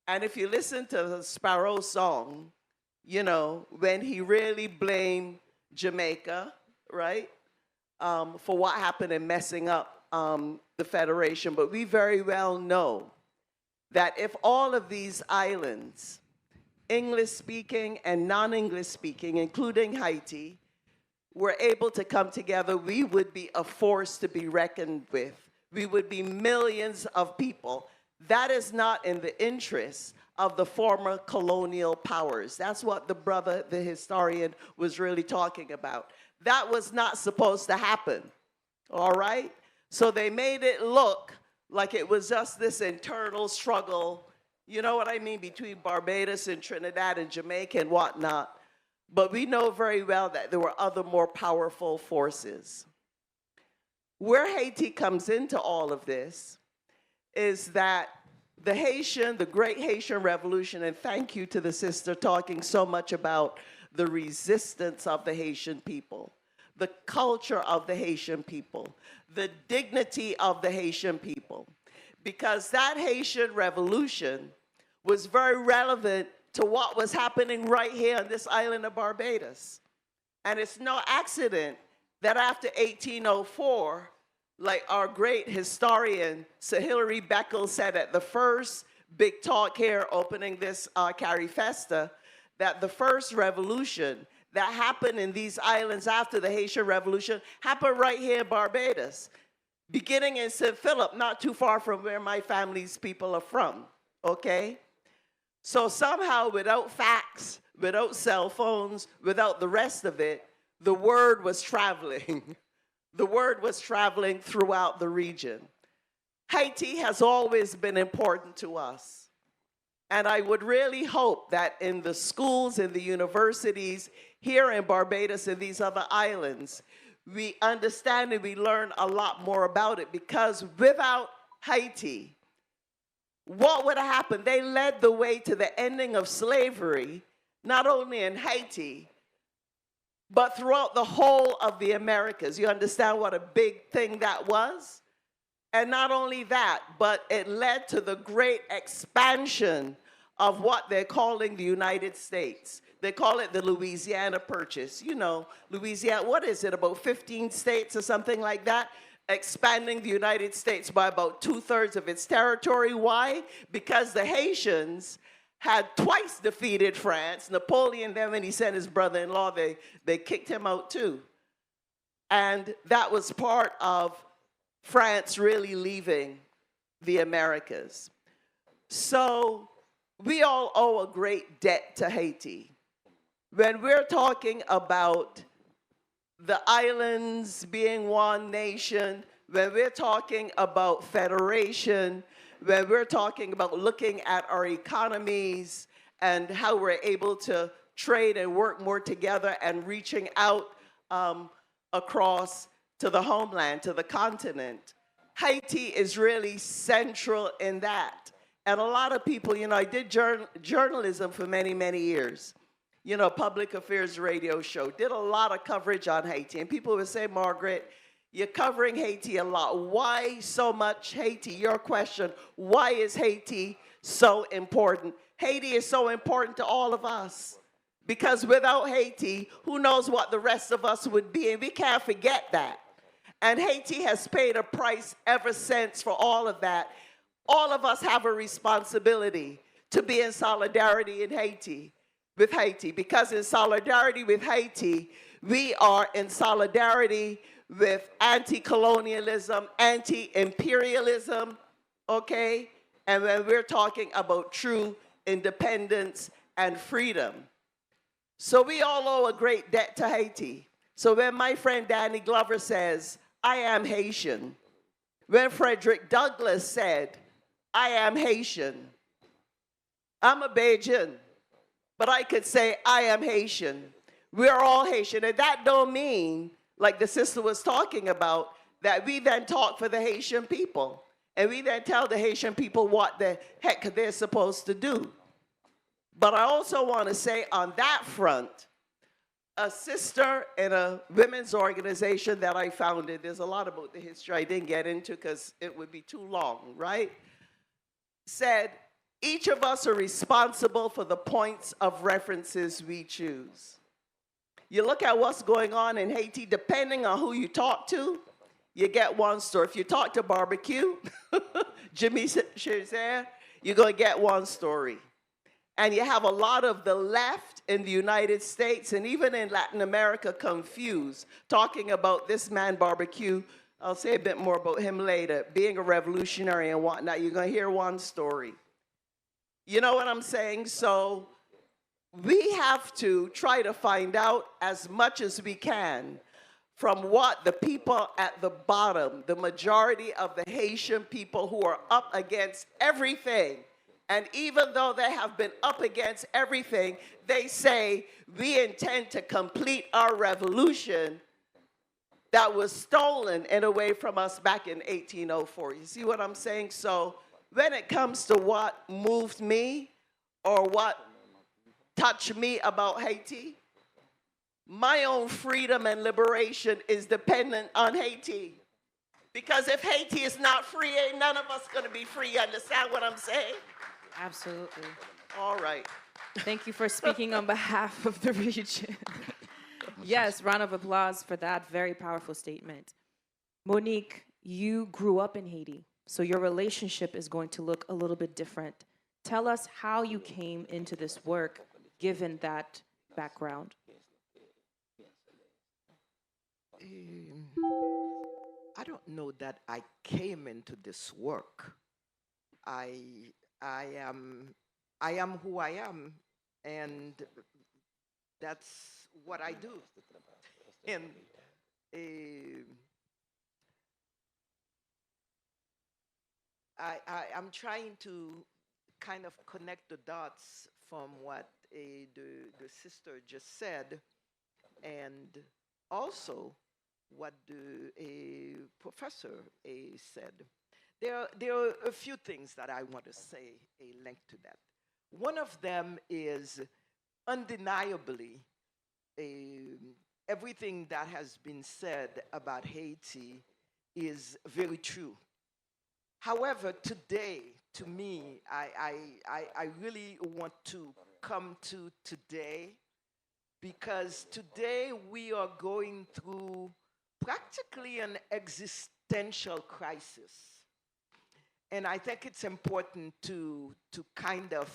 And if you listen to the Sparrow song, you know, when he really blamed Jamaica, right, for what happened in messing up the Federation. But we very well know that if all of these islands, English-speaking and non-English-speaking, including Haiti, were able to come together, we would be a force to be reckoned with. We would be millions of people. That is not in the interest of the former colonial powers. That's what the brother, the historian, was really talking about. That was not supposed to happen, all right? So they made it look like it was just this internal struggle, you know what I mean, between Barbados and Trinidad and Jamaica and whatnot. But we know very well that there were other more powerful forces. Where Haiti comes into all of this is that the Great Haitian Revolution, and thank you to the sister talking so much about the resistance of the Haitian people, the culture of the Haitian people, the dignity of the Haitian people, because that Haitian Revolution was very relevant to what was happening right here on this island of Barbados. And it's no accident that after 1804, like our great historian, Sir Hilary Beckles said at the first big talk here opening this CARIFEST, that the first revolution that happened in these islands after the Haitian Revolution happened right here in Barbados, beginning in St. Philip, not too far from where my family's people are from, okay? So somehow, without fax, without cell phones, without the rest of it, the word was traveling. The word was traveling throughout the region. Haiti has always been important to us. And I would really hope that in the schools, in the universities, here in Barbados and these other islands, we understand and we learn a lot more about it, because without Haiti, what would have happened? They led the way to the ending of slavery, not only in Haiti, but throughout the whole of the Americas. You understand what a big thing that was? And not only that, but it led to the great expansion of what they're calling the United States. They call it the Louisiana Purchase. You know, Louisiana, what is it, about 15 states or something like that? Expanding the United States by about 2/3 of its territory. Why? Because the Haitians had twice defeated France. Napoleon, then when he sent his brother-in-law, they kicked him out too. And that was part of France really leaving the Americas. So we all owe a great debt to Haiti. When we're talking about the islands being one nation, when we're talking about federation, when we're talking about looking at our economies and how we're able to trade and work more together and reaching out across to the homeland, to the continent, Haiti is really central in that. And a lot of people, you know, I did journalism for many, many years. You know, public affairs radio show, did a lot of coverage on Haiti. And people would say, Margaret, you're covering Haiti a lot. Why so much Haiti? Your question, why is Haiti so important? Haiti is so important to all of us. Because without Haiti, who knows what the rest of us would be? And we can't forget that. And Haiti has paid a price ever since for all of that. All of us have a responsibility to be in solidarity in Haiti, with Haiti, because in solidarity with Haiti, We are in solidarity with anti-colonialism, anti-imperialism, okay? And when we're talking about true independence and freedom. So we all owe a great debt to Haiti. So when my friend Danny Glover says, I am Haitian, when Frederick Douglass said, I am Haitian, I'm a Bajan, but I could say I am Haitian. We're all Haitian, and that don't mean, like the sister was talking about, that we then talk for the Haitian people, and we then tell the Haitian people what the heck they're supposed to do. But I also want to say on that front, a sister in a women's organization that I founded, there's a lot about the history I didn't get into because it would be too long, right? Said, each of us are responsible for the points of references we choose. You look at what's going on in Haiti, depending on who you talk to, you get one story. If you talk to Barbecue, Jimmy Chazer, you're going to get one story. And you have a lot of the left in the United States and even in Latin America confused, talking about this man Barbecue. I'll say a bit more about him later, being a revolutionary and whatnot. You're going to hear one story. You know what I'm saying? So we have to try to find out as much as we can from what the people at the bottom, the majority of the Haitian people who are up against everything, and even though they have been up against everything, they say, we intend to complete our revolution that was stolen in a way from us back in 1804. You see what I'm saying? So when it comes to what moved me or what touched me about Haiti, my own freedom and liberation is dependent on Haiti. Because if Haiti is not free, ain't none of us gonna be free. You understand what I'm saying? Absolutely. All right. Thank you for speaking on behalf of the region. Yes, round of applause for that very powerful statement. Monique, you grew up in Haiti, so your relationship is going to look a little bit different. Tell us how you came into this work, given that background. I don't know that I came into this work. I am who I am, and that's what I do. And I'm trying to kind of connect the dots from what the sister just said, and also what the professor said. There are a few things that I want to say linked to that. One of them is undeniably everything that has been said about Haiti is very true. However, today, to me, I really want to come to today, because today we are going through practically an existential crisis. And I think it's important to kind of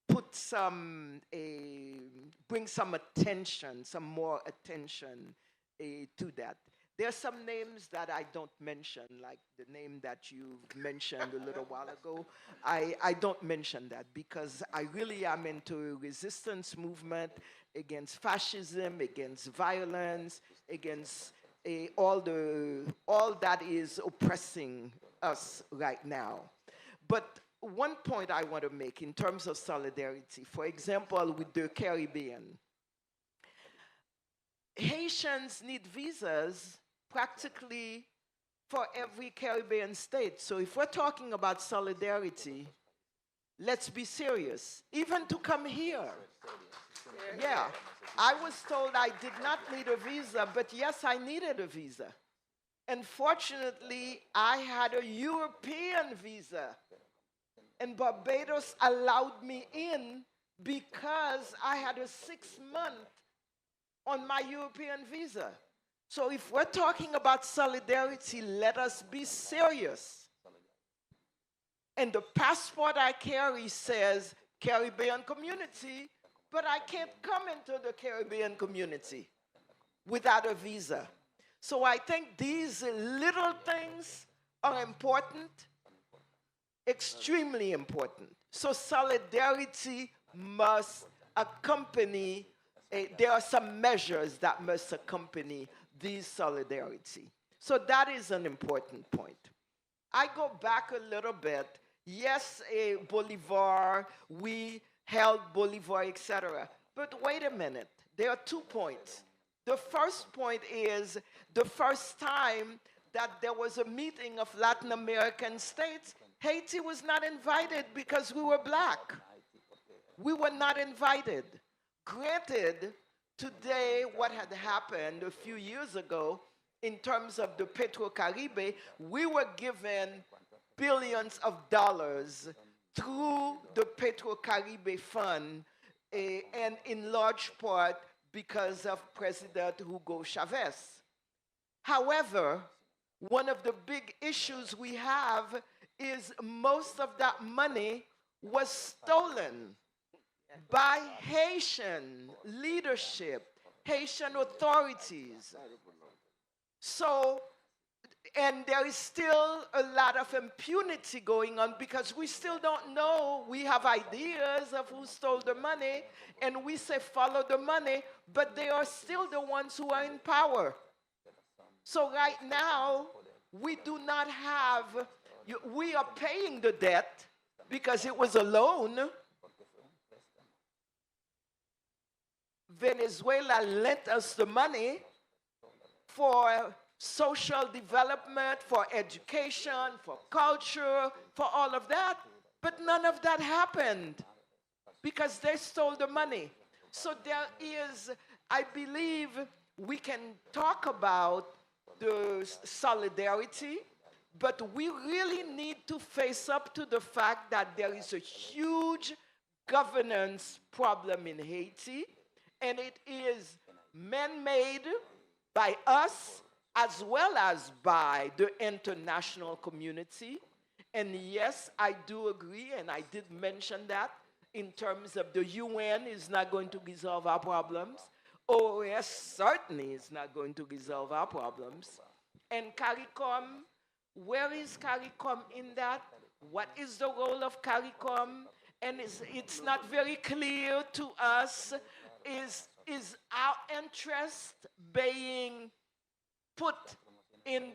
put some, bring some attention, some more attention to that. There are some names that I don't mention, like the name that you mentioned a little while ago. I don't mention that because I really am into a resistance movement against fascism, against violence, against all that is oppressing us right now. But one point I want to make in terms of solidarity, for example, with the Caribbean. Haitians need visas practically for every Caribbean state. So if we're talking about solidarity, let's be serious. Even to come here. Yeah, I was told I did not need a visa, but yes, I needed a visa. Unfortunately, I had a European visa, and Barbados allowed me in because I had a 6-month on my European visa. So if we're talking about solidarity, let us be serious. And the passport I carry says Caribbean community, but I can't come into the Caribbean community without a visa. So I think these little things are important, extremely important. So solidarity must accompany, there are some measures that must accompany this solidarity. So that is an important point. I go back a little bit. Yes, Bolivar, we held Bolivar, etc. But wait a minute, there are 2 points. The first point is the first time that there was a meeting of Latin American states, Haiti was not invited because we were black. We were not invited. Granted, today what had happened a few years ago in terms of the Petro-Caribe, we were given billions of dollars through the Petro-Caribe Fund, and in large part because of President Hugo Chavez. However, one of the big issues we have is most of that money was stolen by Haitian leadership, Haitian authorities. So, and there is still a lot of impunity going on because we still don't know. We have ideas of who stole the money, and we say follow the money, but they are still the ones who are in power. So right now, we do not have, we are paying the debt because it was a loan. Venezuela lent us the money for social development, for education, for culture, for all of that. But none of that happened because they stole the money. So there is, I believe, we can talk about the solidarity, but we really need to face up to the fact that there is a huge governance problem in Haiti, and it is man-made by us as well as by the international community. And yes, I do agree, and I did mention that in terms of the UN is not going to resolve our problems. OAS certainly is not going to resolve our problems. And CARICOM, where is CARICOM in that? What is the role of CARICOM? And it's not very clear to us. Is our interest being put in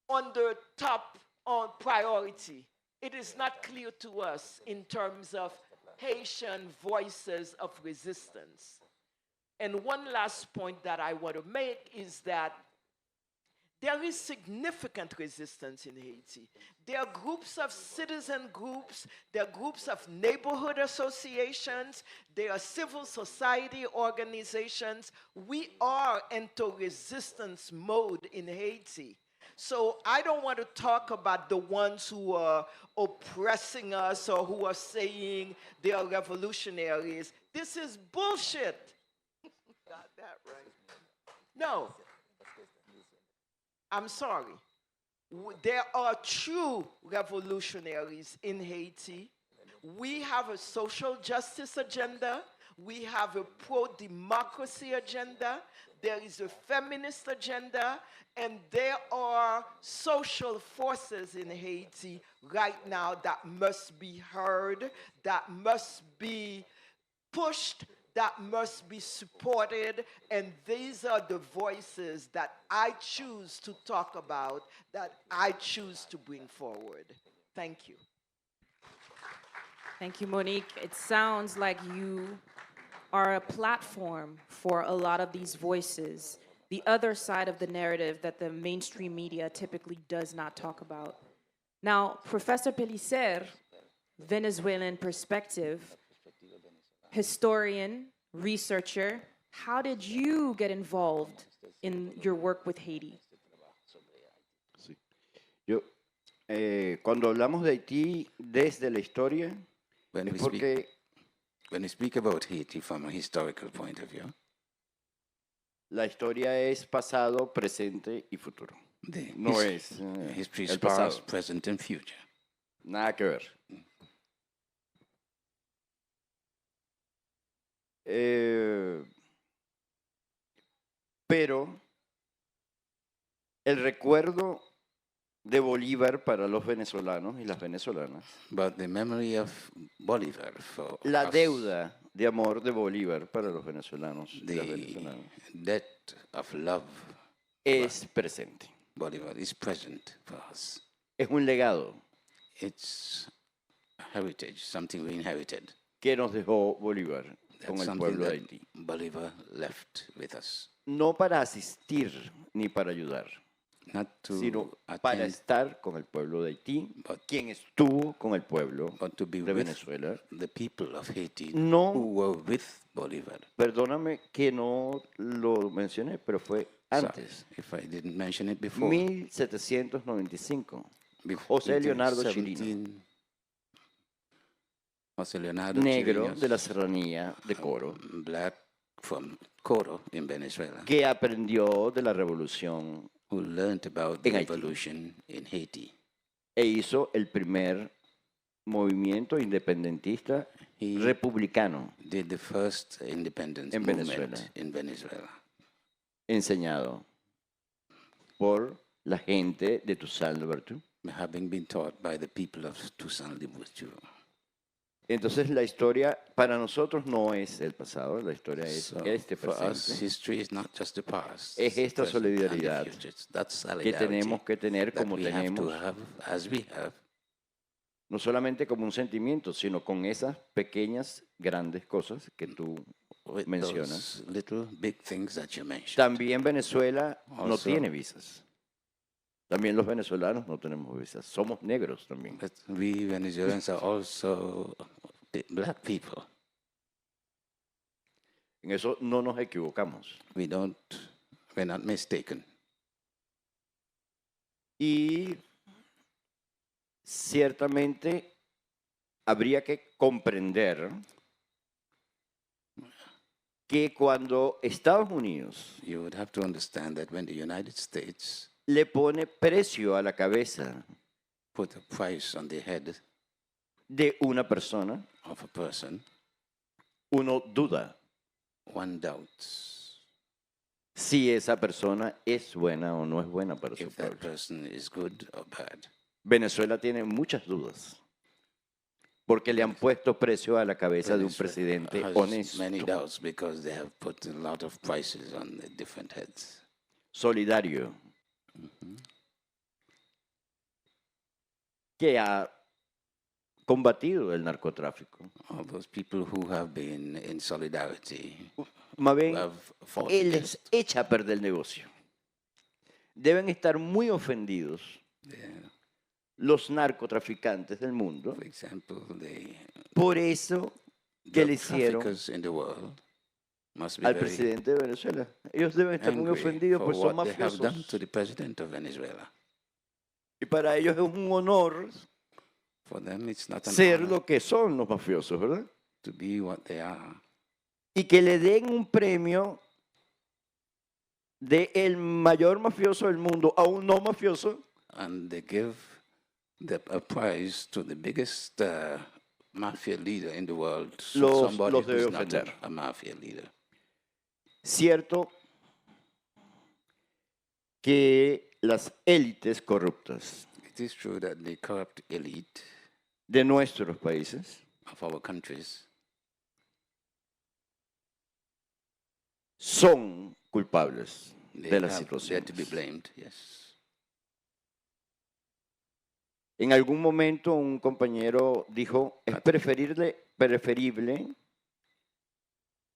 on the top on priority? It is not clear to us in terms of Haitian voices of resistance. And one last point that I want to make is that there is significant resistance in Haiti. There are groups of citizen groups, there are groups of neighborhood associations, there are civil society organizations. We are into resistance mode in Haiti. So I don't want to talk about the ones who are oppressing us or who are saying they are revolutionaries. This is bullshit. Got that right. No. I'm sorry. There are true revolutionaries in Haiti. We have a social justice agenda. We have a pro-democracy agenda. There is a feminist agenda. And there are social forces in Haiti right now that must be heard, that must be pushed, that must be supported, and these are the voices that I choose to talk about, that I choose to bring forward. Thank you. Thank you, Monique. It sounds like you are a platform for a lot of these voices, the other side of the narrative that the mainstream media typically does not talk about. Now, Professor Pellicer, Venezuelan perspective, historian, researcher, how did you get involved in your work with Haiti? Sí. Yo, cuando hablamos de Haití desde la historia, When es we, porque when we speak about Haiti from a historical point of view, la historia es pasado, presente y futuro. No es history el is pasado. past, present, and future. Nada que ver. Pero el recuerdo de Bolívar para los venezolanos y las venezolanas, But the memory of Bolivar for la us, deuda de amor de Bolívar para los venezolanos y las the venezolanas, debt of love, es presente. Bolivar is present for us. Es un legado It's a heritage, something we inherited. que nos dejó Bolívar con That's el something pueblo de that Haití. Bolivar left with us. No para asistir ni para ayudar, Not to sino para attend, estar con el pueblo de Haití, but, quien estuvo con el pueblo but to be de with Venezuela. the people of Haiti No. who were with Bolivar. Perdóname que no lo mencioné, pero fue antes, Sorry if I didn't mention it before. 1795. Before José Leonardo Chirino, 17, José Leonardo negro Chirinos, de la serranía de Coro, black from Coro in Venezuela, que aprendió de la revolución who learned about the en Haití. revolution in Haiti. E hizo el primer movimiento independentista He republicano did the first independence En movement Venezuela. in Venezuela, enseñado por la gente de Toussaint Louverture. having been taught by the people of Toussaint Louverture. Entonces la historia para nosotros no es el pasado, la historia es So este for us, presente history is not just the past. Es it's esta the present and the solidaridad future. That's que solidarity tenemos que tener that como we have to tenemos, have, as we have, no solamente como un sentimiento, sino con esas pequeñas, grandes cosas que tú with mencionas. those little big things that you mentioned. También Venezuela no Also- tiene visas. También los venezolanos no tenemos visas. Somos negros también. But we Venezuelans are also the black people. En eso no nos equivocamos. We're not mistaken. Y ciertamente habría que comprender que cuando Estados Unidos You would have to understand that when the United States le pone precio a la cabeza put a price on the head de una persona, of a person, uno duda one doubts si esa persona es buena o no es buena para su if that pueblo. person is good or bad. Venezuela tiene muchas dudas porque le han puesto precio a la cabeza de un Venezuela presidente has honesto, many doubts because they have put a lot of prices on the different heads. solidario, que ha combatido el narcotráfico. All those people who have been in solidarity, Más who bien, have fought él against les echa a perder el negocio. Deben estar muy ofendidos los narcotraficantes del mundo for example, the por eso que drug le hicieron traffickers in the world must be al very presidente de Venezuela. Ellos deben estar muy angry ofendidos for porque son what they have done mafiosos. to the president of Venezuela. Y para ellos es un honor For them, it's not an ser honor lo que son los mafiosos, ¿verdad? to be what they are. Y que le den un premio de el mayor mafioso del mundo a un no mafioso, And they give a prize to the biggest mafia leader in the world, somebody los debe who's not ofender. a mafia leader. cierto que las élites corruptas It is true that the corrupt elite de nuestros países of our countries son culpables they de las they're to be situaciones. blamed. Yes. En algún momento un compañero dijo, es preferible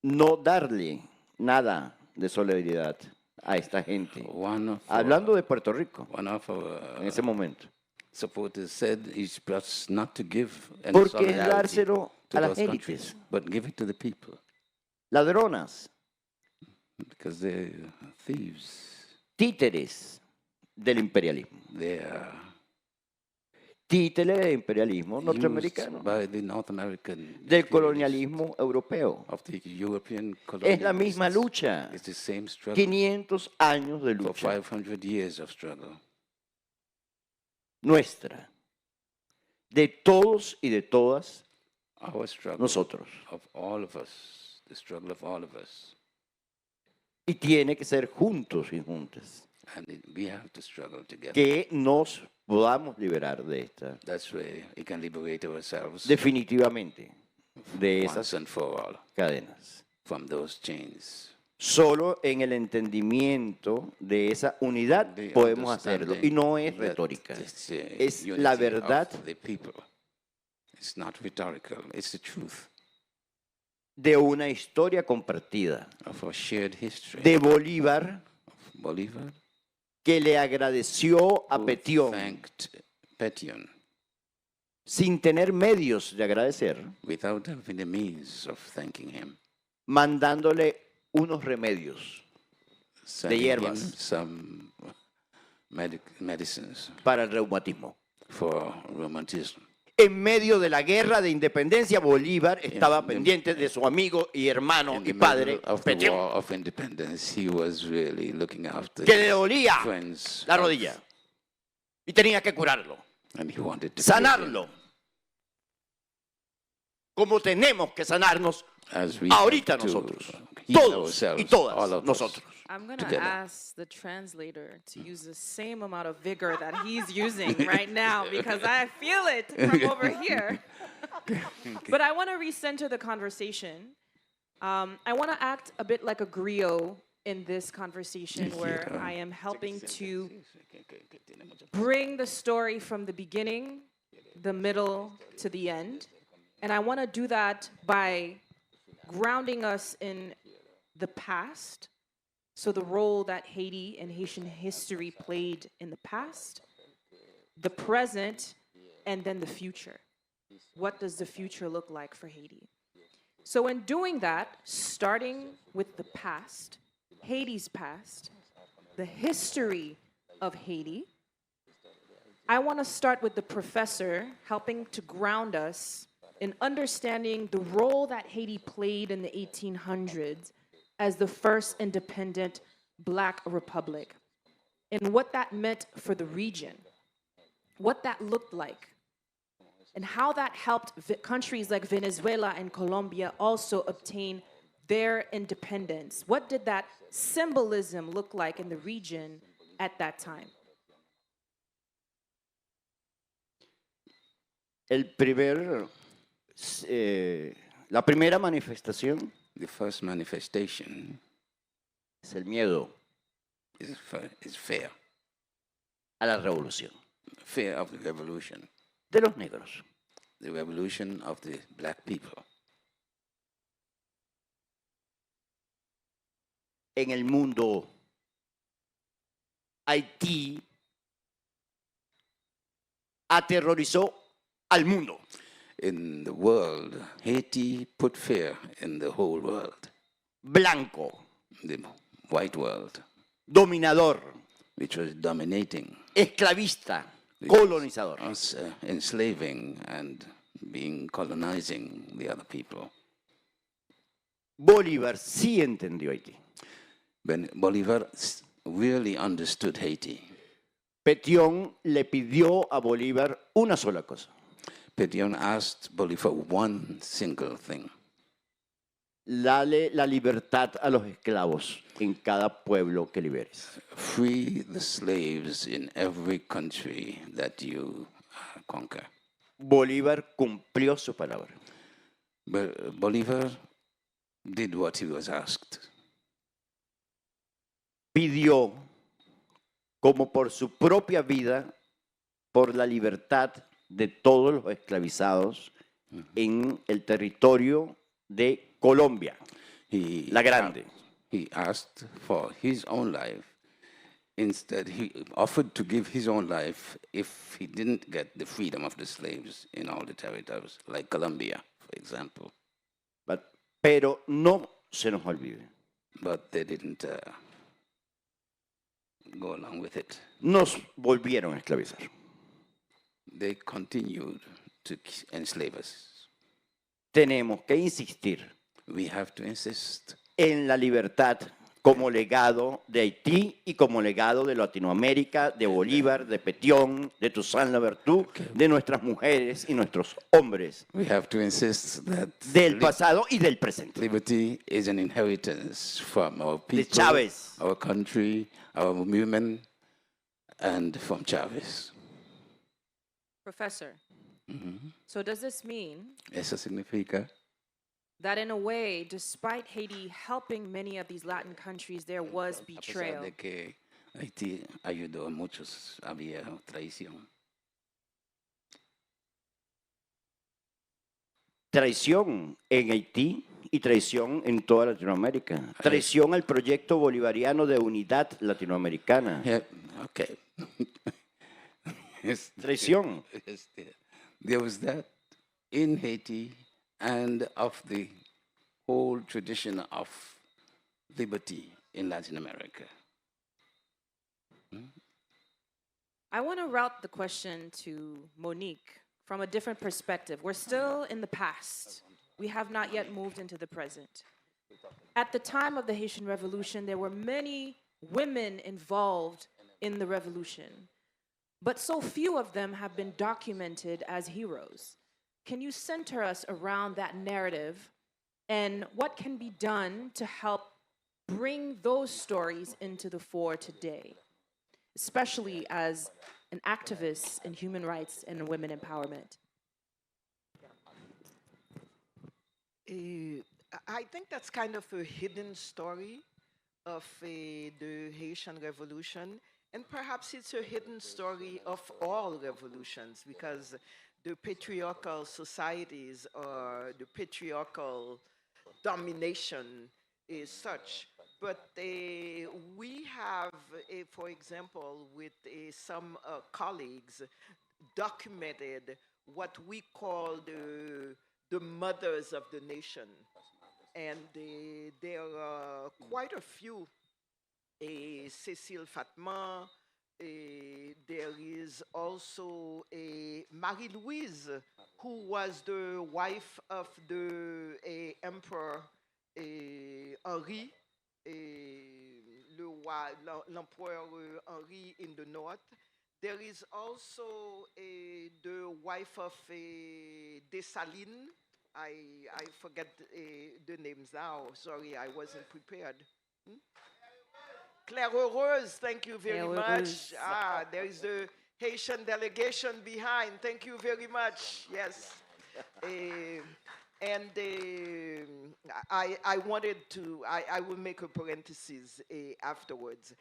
no darle nada de solidaridad a esta gente. One of Hablando de Puerto Rico, one of our en ese momento. supporters said it's best not to give any Porque es solidarity dárselo to a las those countries, élites, but give it to the people ladronas, because they're thieves. títeres del imperialismo. They are Títeres del imperialismo used norteamericano, by the North American del imperialists, colonialismo europeo. of the European Es la misma colonialists. lucha, It's the same struggle 500 años de for lucha 500 years of struggle. nuestra, de todos y de todas Our struggle nosotros. of all of us, the struggle of all of us. Y tiene que ser juntos y juntas we have to struggle together. que nos podamos liberar de esta, That's where we can liberate ourselves definitivamente, de once esas and for all cadenas. from those chains. Solo en el entendimiento de esa unidad The podemos hacerlo. Y no es understanding that retórica. it's, Es unity la of verdad the people. It's not rhetorical, it's the truth de una historia compartida of our shared history. de Bolívar Bolivar que le agradeció a who Petión thanked Petion sin tener medios de agradecer, without having the means of thanking him, mandándole unos remedios sending him hierbas. some medicines para el reumatismo. for rheumatism. En medio de la guerra de independencia, Bolívar estaba the- pendiente de su amigo y hermano In the y padre, middle of the Petión, War of Independence, he was really looking after que le his dolía friends la of- rodilla y tenía que curarlo, and he wanted to cure him, sanarlo, como tenemos que sanarnos as we ahorita have to nosotros, heal todos ourselves, y todas all of us. nosotros. I'm going to together. ask the translator to use the same amount of vigor that he's using right now because I feel it from over here. But I want to recenter the conversation. I want to act a bit like a griot in this conversation where I am helping to bring the story from the beginning, the middle, to the end. And I want to do that by grounding us in the past. So the role that Haiti and Haitian history played in the past, the present, and then the future. What does the future look like for Haiti? So in doing that, starting with the past, Haiti's past, the history of Haiti, I want to start with the professor helping to ground us in understanding the role that Haiti played in the 1800s as the first independent Black republic, and what that meant for the region, what that looked like, and how that helped countries like Venezuela and Colombia also obtain their independence. What did that symbolism look like in the region at that time? La primera manifestación The first manifestation es el miedo is fear. a la revolución Fear of the revolution. de los negros. The revolution of the black people. En el mundo, Haití aterrorizó al mundo. In the world, Haiti put fear in the whole world. Blanco, The white world, dominador, which was dominating esclavista, colonizador. us, enslaving and colonizing the other people. Bolívar sí entendió Haití. When Bolivar really understood Haiti, Petión le pidió a Bolívar una sola cosa: Petion asked Bolivar one single thing: dale la libertad a los esclavos en cada pueblo que liberes. free the slaves in every country that you conquer. Bolívar cumplió su palabra. But Bolivar did what he was asked. Pidió, como por su propia vida, por la libertad de todos los esclavizados en el territorio de Colombia, la Grande. He asked for his own life. Instead, he offered to give his own life if he didn't get the freedom of the slaves in all the territories, like Colombia, for example. Pero no se nos olvide, But they didn't go along with it. nos volvieron a esclavizar. They continued to enslave us. Tenemos que insistir We have to insist en la libertad como legado de Haití y como legado de Latinoamérica, de Bolívar, de Petión, de Toussaint Louverture, de nuestras mujeres y nuestros hombres We have to insist that del pasado y del presente. liberty is an inheritance from our De people, Chávez. our country, our women, and from Chavez. Professor, so does this mean Eso significa that in a way, despite Haiti helping many of these Latin countries, there was a pesar betrayal? de que Haití ayudó a muchos, había traición. Traición en Haití y traición en toda Latinoamérica. Traición al proyecto bolivariano de unidad latinoamericana. Yeah, okay. Traición. There was that in Haiti and of the whole tradition of liberty in Latin America. I want to route the question to Monique from a different perspective. We're still in the past. We have not yet moved into the present. At the time of the Haitian Revolution, there were many women involved in the revolution, but so few of them have been documented as heroes. Can you center us around that narrative and what can be done to help bring those stories into the fore today, especially as an activist in human rights and women empowerment? I think that's kind of a hidden story of the Haitian Revolution, and perhaps it's a hidden story of all revolutions, because the patriarchal societies or the patriarchal domination is such. But we have, for example, with some colleagues, documented what we call the mothers of the nation. And there are quite a few. Cécile Fatma, there is also Marie-Louise, who was the wife of the Emperor Henri, l'empereur Henri in the north. There is also the wife of Dessalines. I forget the names now. Sorry, I wasn't prepared. Claire Heureuse, thank you very much. Ah, there is the Haitian delegation behind. Thank you very much. Yes. And I wanted to, I will make a parenthesis afterwards.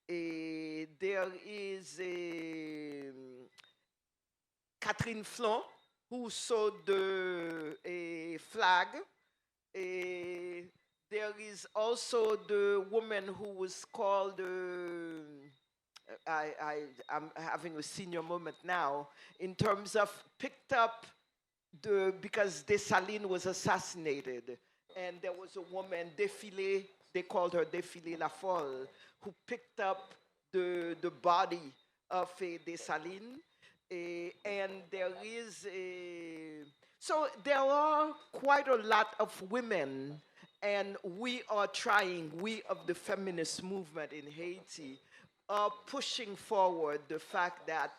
There is Catherine Flon, who sewed the flag. There is also the woman who was called, I'm having a senior moment now, in terms of picked up because Dessalines was assassinated. And there was a woman, Défilé, they called her Défilé La Folle, who picked up the body of Dessalines. And there is, so there are quite a lot of women. And we are trying, we of the feminist movement in Haiti are pushing forward the fact that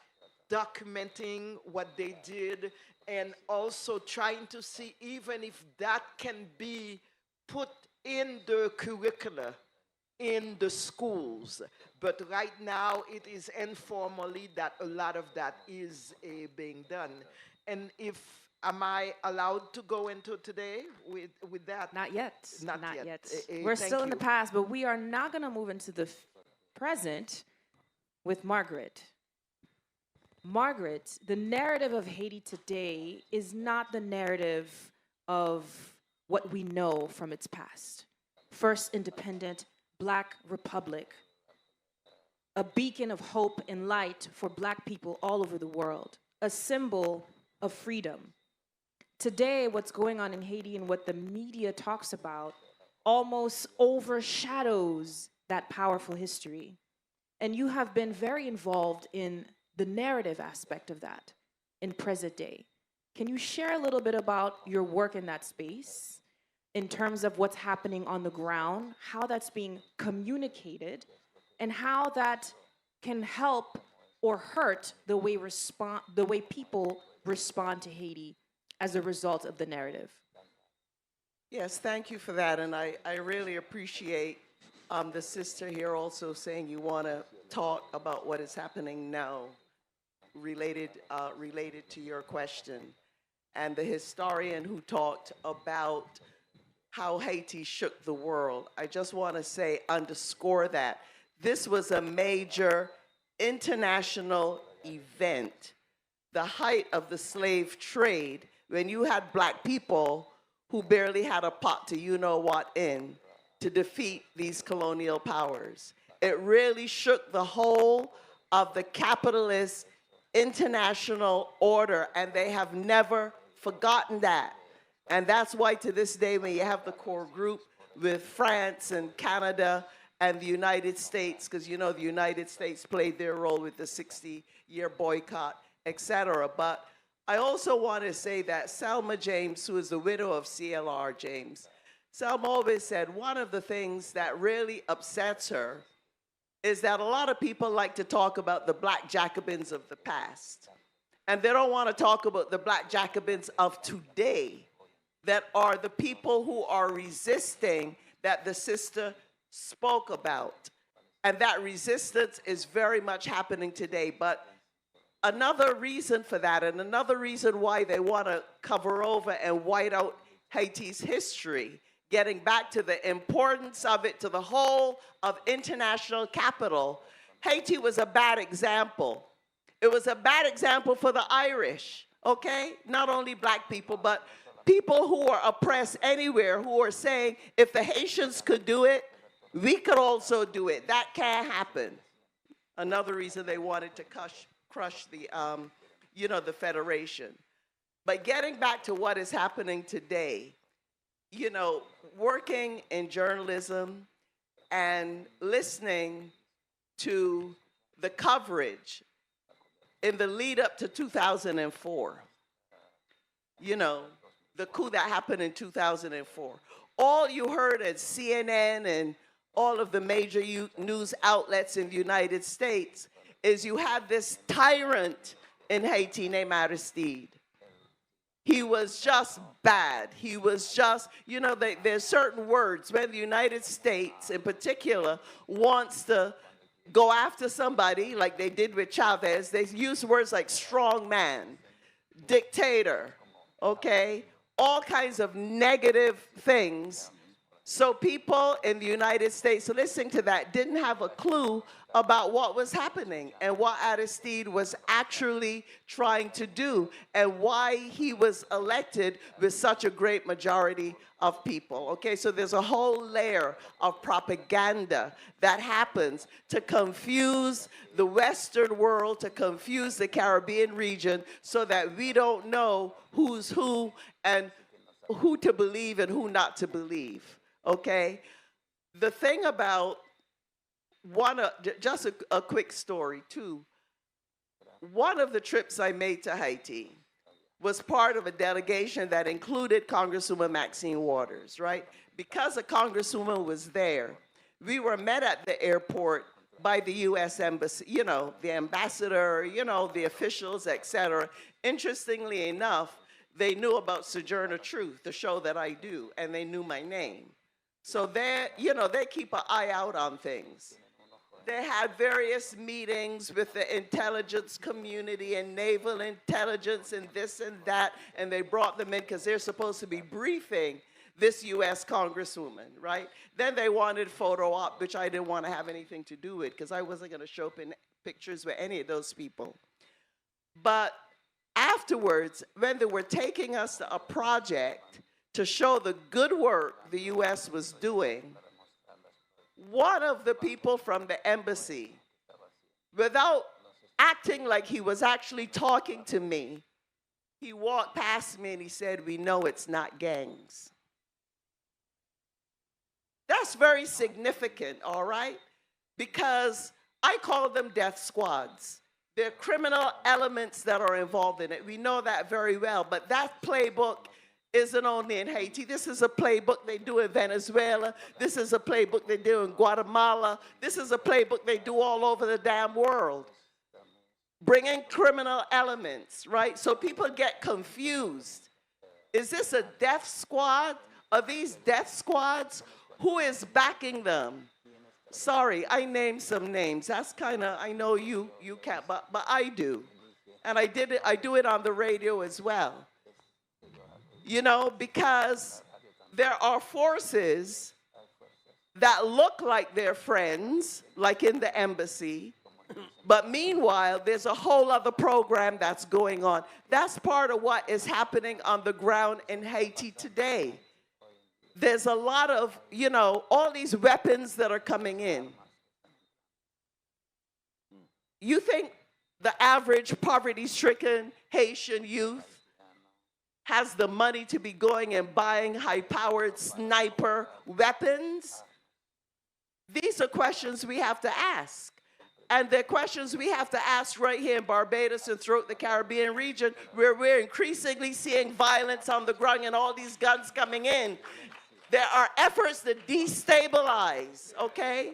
documenting what they did and also trying to see even if that can be put in the curricula in the schools. But right now it is informally that a lot of that is being done. And am I allowed to go into today with that? Not yet. Not yet. Thank We're still in the you. past, but we are now going to move into the present with Margaret. Margaret, the narrative of Haiti today is not the narrative of what we know from its past. First independent Black republic, a beacon of hope and light for Black people all over the world, a symbol of freedom. Today, what's going on in Haiti and what the media talks about almost overshadows that powerful history. And you have been very involved in the narrative aspect of that in present day. Can you share a little bit about your work in that space in terms of what's happening on the ground, how that's being communicated, and how that can help or hurt the way people respond to Haiti as a result of the narrative. Yes, thank you for that. And I really appreciate the sister here also saying you want to talk about what is happening now related to your question. And the historian who talked about how Haiti shook the world. I just want to say, underscore that. This was a major international event, the height of the slave trade, when you had black people who barely had a pot to you-know-what in to defeat these colonial powers. It really shook the whole of the capitalist international order, and they have never forgotten that. And that's why to this day, when you have the core group with France and Canada and the United States, because you know the United States played their role with the 60-year boycott, etc. But I also want to say that Selma James, who is the widow of CLR James, Selma always said one of the things that really upsets her is that a lot of people like to talk about the black Jacobins of the past. And they don't want to talk about the black Jacobins of today, that are the people who are resisting that the sister spoke about. And that resistance is very much happening today. But another reason for that, and another reason why they want to cover over and white out Haiti's history, getting back to the importance of it to the whole of international capital, Haiti was a bad example. It was a bad example for the Irish, okay? Not only black people, but people who are oppressed anywhere, who are saying, if the Haitians could do it, we could also do it. That can't happen. Another reason they wanted to crush the, the federation. But getting back to what is happening today, working in journalism and listening to the coverage in the lead up to 2004, the coup that happened in 2004. All you heard at CNN and all of the major news outlets in the United States is you had this tyrant in Haiti named Aristide. He was just bad. He was just, there's certain words when the United States in particular wants to go after somebody like they did with Chavez, they use words like strong man, dictator, okay? All kinds of negative things. So people in the United States listening to that didn't have a clue about what was happening and what Aristide was actually trying to do and why he was elected with such a great majority of people. Okay, so there's a whole layer of propaganda that happens to confuse the Western world, to confuse the Caribbean region so that we don't know who's who and who to believe and who not to believe. Okay, the thing about just a quick story too. One of the trips I made to Haiti was part of a delegation that included Congresswoman Maxine Waters, right? Because a congresswoman was there, we were met at the airport by the U.S. Embassy, the ambassador, the officials, etc. Interestingly enough, they knew about Sojourner Truth, the show that I do, and they knew my name. So they keep an eye out on things. They had various meetings with the intelligence community and naval intelligence and this and that, and they brought them in because they're supposed to be briefing this U.S. Congresswoman, right? Then they wanted photo op, which I didn't want to have anything to do with because I wasn't going to show up in pictures with any of those people. But afterwards, when they were taking us to a project to show the good work the U.S. was doing, one of the people from the embassy, without acting like he was actually talking to me, he walked past me and he said, "We know it's not gangs." That's very significant, all right? Because I call them death squads. There are criminal elements that are involved in it. We know that very well, but that playbook isn't only in Haiti. This is a playbook they do in Venezuela. This is a playbook they do in Guatemala. This is a playbook they do all over the damn world. Bring in criminal elements, right? So people get confused. Is this a death squad? Are these death squads? Who is backing them? Sorry, I named some names. That's kind of, I know you can't, but I do. And I do it on the radio as well. You know, because there are forces that look like they're friends, like in the embassy, but meanwhile, there's a whole other program that's going on. That's part of what is happening on the ground in Haiti today. There's a lot of, you know, all these weapons that are coming in. You think the average poverty-stricken Haitian youth has the money to be going and buying high-powered sniper weapons? These are questions we have to ask. And they're questions we have to ask right here in Barbados and throughout the Caribbean region, where we're increasingly seeing violence on the ground and all these guns coming in. There are efforts to destabilize, okay?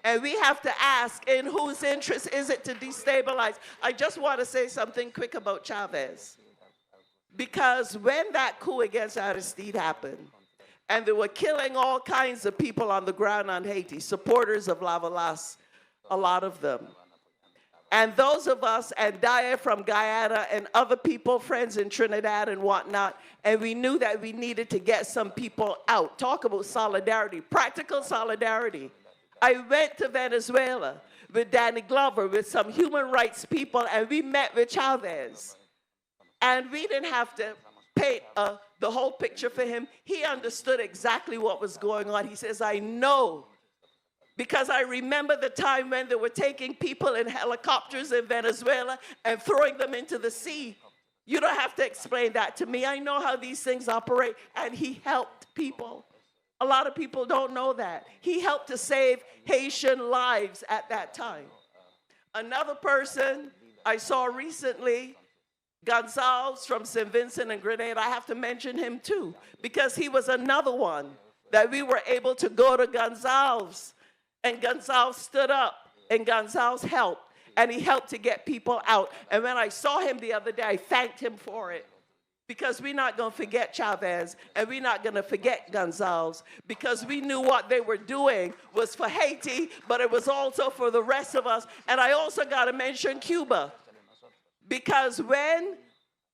And we have to ask, in whose interest is it to destabilize? I just want to say something quick about Chavez. Because when that coup against Aristide happened, and they were killing all kinds of people on the ground on Haiti, supporters of Lavalas, a lot of them. And those of us, and Daya from Guyana and other people, friends in Trinidad and whatnot, and we knew that we needed to get some people out. Talk about solidarity, practical solidarity. I went to Venezuela with Danny Glover, with some human rights people, and we met with Chavez. And we didn't have to paint the whole picture for him. He understood exactly what was going on. He says, I know, because I remember the time when they were taking people in helicopters in Venezuela and throwing them into the sea. You don't have to explain that to me. I know how these things operate. And he helped people. A lot of people don't know that. He helped to save Haitian lives at that time. Another person I saw recently, Gonzalez from St. Vincent and Grenada, I have to mention him too, because he was another one that we were able to go to Gonzalez. And Gonzalez stood up, and Gonzalez helped, and he helped to get people out. And when I saw him the other day, I thanked him for it, because we're not going to forget Chavez, and we're not going to forget Gonzalez, because we knew what they were doing was for Haiti, but it was also for the rest of us. And I also got to mention Cuba, because when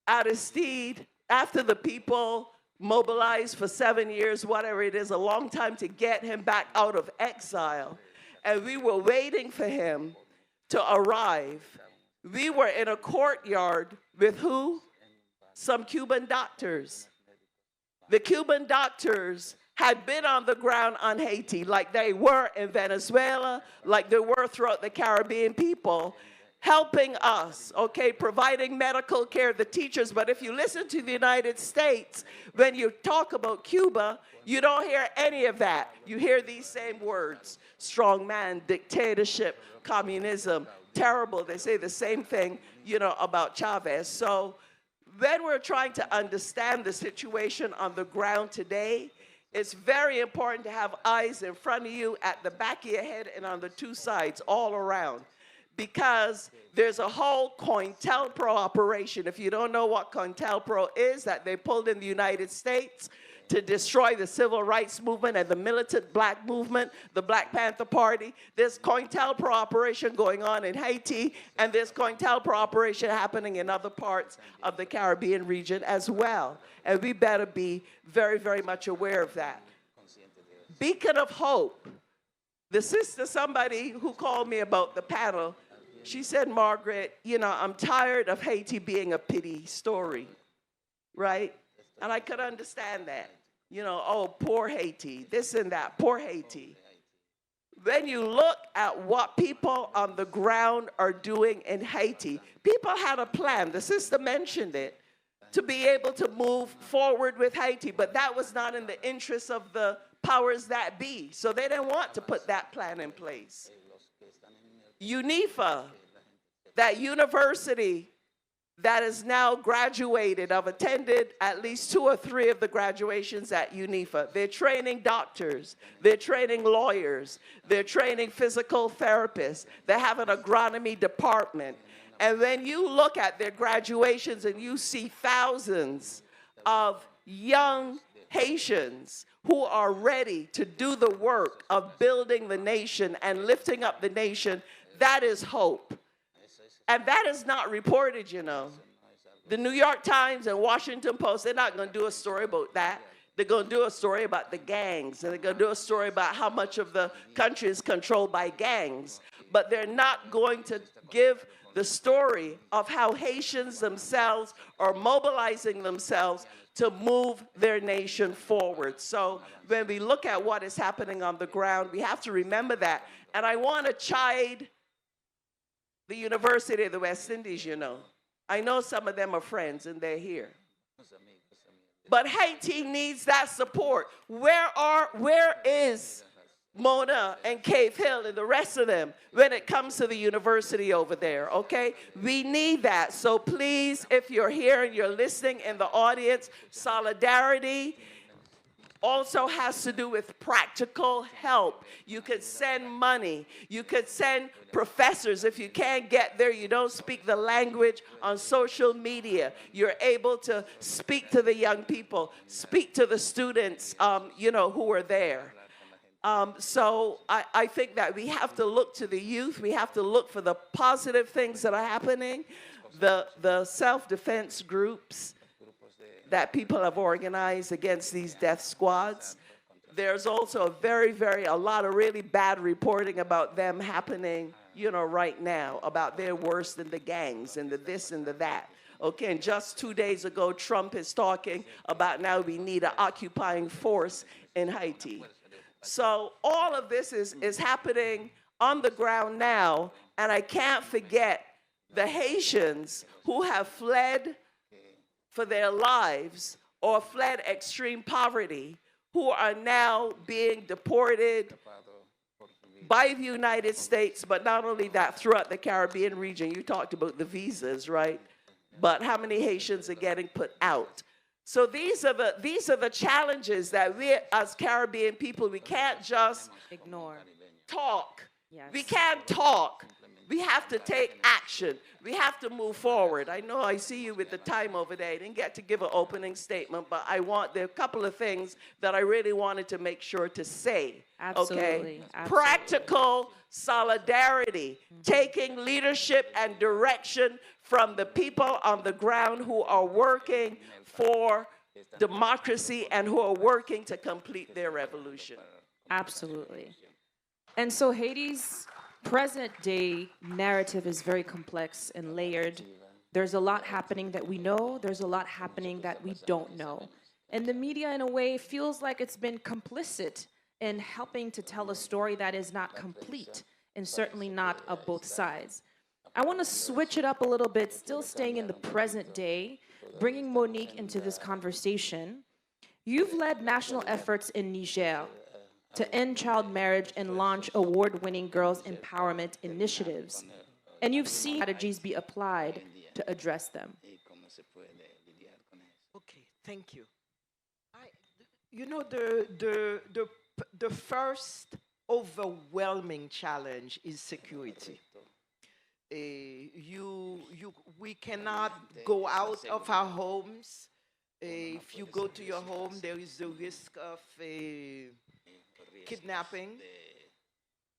Aristide, after the people mobilized for 7 years, whatever it is, a long time to get him back out of exile, and we were waiting for him to arrive, we were in a courtyard with who? Some Cuban doctors. The Cuban doctors had been on the ground on Haiti like they were in Venezuela, like they were throughout the Caribbean people, helping us, okay, providing medical care, the teachers. But if you listen to the United States, when you talk about Cuba, you don't hear any of that. You hear these same words: strongman, dictatorship, communism, terrible. They say the same thing, you know, about Chavez. So when we're trying to understand the situation on the ground today, it's very important to have eyes in front of you, at the back of your head, and on the two sides, all around. Because there's a whole COINTELPRO operation. If you don't know what COINTELPRO is, that they pulled in the United States to destroy the civil rights movement and the militant black movement, the Black Panther Party. There's COINTELPRO operation going on in Haiti, and there's COINTELPRO operation happening in other parts of the Caribbean region as well. And we better be very, very much aware of that. Beacon of Hope. The sister, somebody who called me about the panel, she said, Margaret, you know, I'm tired of Haiti being a pity story, right? And I could understand that. You know, oh, poor Haiti, this and that, poor Haiti. When you look at what people on the ground are doing in Haiti, people had a plan. The sister mentioned it, to be able to move forward with Haiti, but that was not in the interest of the powers that be. So they didn't want to put that plan in place. UNIFA, that university that is now graduated. I've attended at least 2 or 3 of the graduations at UNIFA. They're training doctors, they're training lawyers, they're training physical therapists, they have an agronomy department. And then you look at their graduations and you see thousands of young Haitians who are ready to do the work of building the nation and lifting up the nation. That is hope. And that is not reported, you know. The New York Times and Washington Post, they're not going to do a story about that. They're going to do a story about the gangs, and they're going to do a story about how much of the country is controlled by gangs. But they're not going to give the story of how Haitians themselves are mobilizing themselves to move their nation forward. So when we look at what is happening on the ground, we have to remember that. And I want to chide the University of the West Indies, you know. I know some of them are friends and they're here. But Haiti needs that support. Where is Mona and Cave Hill and the rest of them when it comes to the university over there, okay? We need that. So please, if you're here and you're listening in the audience, solidarity also has to do with practical help. You could send money. You could send professors. If you can't get there, you don't speak the language on social media. You're able to speak to the young people, speak to the students, you know, who are there. So I think that we have to look to the youth. We have to look for the positive things that are happening, the self-defense groups that people have organized against these death squads. There's also a lot of really bad reporting about them happening, you know, right now, about they're worse than the gangs and the this and the that. Okay, and just 2 days ago, Trump is talking about now we need an occupying force in Haiti. So all of this is happening on the ground now, and I can't forget the Haitians who have fled for their lives or fled extreme poverty, who are now being deported by the United States, but not only that, throughout the Caribbean region. You talked about the visas, right? But how many Haitians are getting put out? So these are the challenges that we as Caribbean people, we can't just ignore. Talk. Yes. We can't talk. We have to take action. We have to move forward. I know I see you with the time over there. I didn't get to give an opening statement, but there are a couple of things that I really wanted to make sure to say. Absolutely. Okay? Absolutely. Practical solidarity, taking leadership and direction from the people on the ground who are working for democracy and who are working to complete their revolution. Absolutely. And so Haiti's present day narrative is very complex and layered. There's a lot happening that we know, there's a lot happening that we don't know. And the media, in a way, feels like it's been complicit in helping to tell a story that is not complete and certainly not of both sides. I want to switch it up a little bit, still staying in the present day, bringing Monique into this conversation. You've led national efforts in Niger to end child marriage and launch award-winning girls' empowerment initiatives. And you've seen strategies be applied to address them. Okay, thank you. You know, the first overwhelming challenge is security. We cannot go out of our homes. If you go to your home, there is the risk of kidnapping.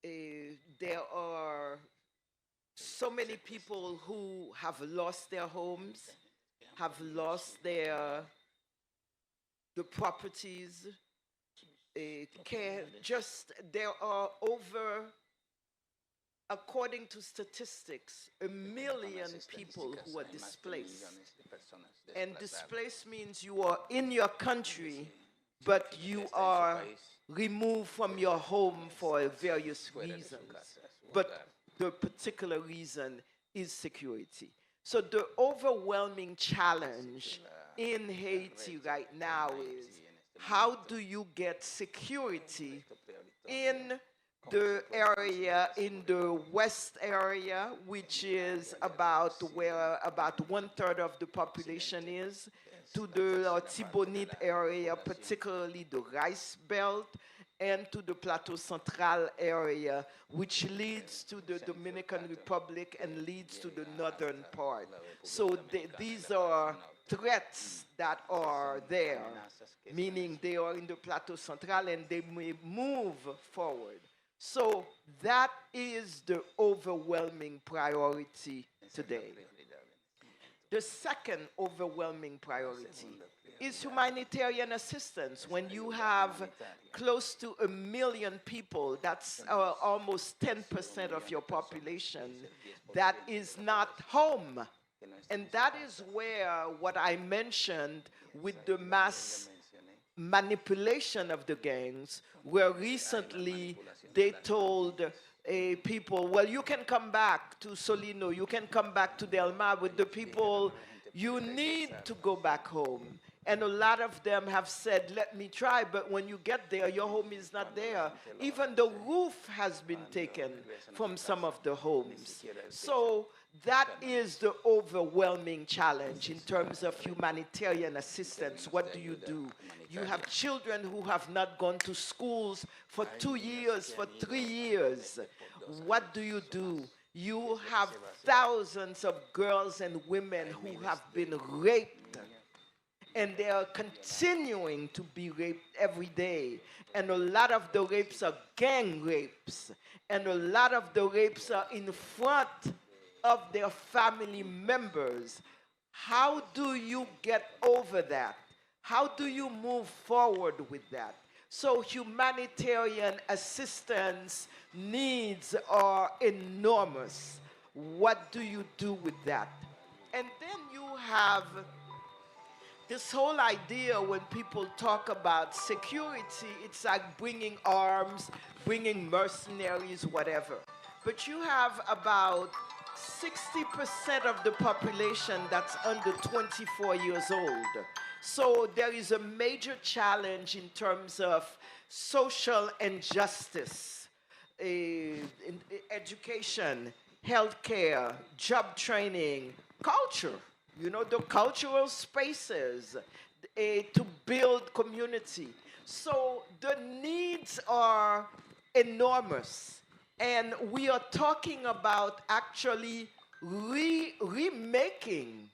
There are so many people who have lost their homes, have lost the properties. There are over, according to statistics, 1 million people who are displaced. And displaced means you are in your country, but you are removed from your home for various reasons. But the particular reason is security. So the overwhelming challenge in Haiti right now is how do you get security in the area in the west area, which is about where about 1/3 of the population is, to the Tibonite area, particularly the Rice Belt, and to the Plateau Central area, which leads to the Dominican Republic and leads to the northern part. So these are threats that are there, meaning they are in the Plateau Central and they may move forward. So that is the overwhelming priority today. The second overwhelming priority is humanitarian assistance. When you have close to 1 million people, that's almost 10% of your population, that is not home. And that is where what I mentioned with the mass manipulation of the gangs, where recently they told people, well, you can come back to Solino, you can come back to Del Mar with the people, you need to go back home. And a lot of them have said, let me try, but when you get there, your home is not there. Even the roof has been taken from some of the homes. So that is the overwhelming challenge in terms of humanitarian assistance. What do? You have children who have not gone to schools for 2 years, for 3 years. What do? You have thousands of girls and women who have been raped, and they are continuing to be raped every day. And a lot of the rapes are gang rapes, and a lot of the rapes are in front of their family members. How do you get over that? How do you move forward with that? So humanitarian assistance needs are enormous. What do you do with that? And then you have this whole idea when people talk about security, it's like bringing arms, bringing mercenaries, whatever. But you have about 60% of the population that's under 24 years old. So there is a major challenge in terms of social injustice, education, healthcare, job training, culture, you know, the cultural spaces to build community. So the needs are enormous. And we are talking about actually remaking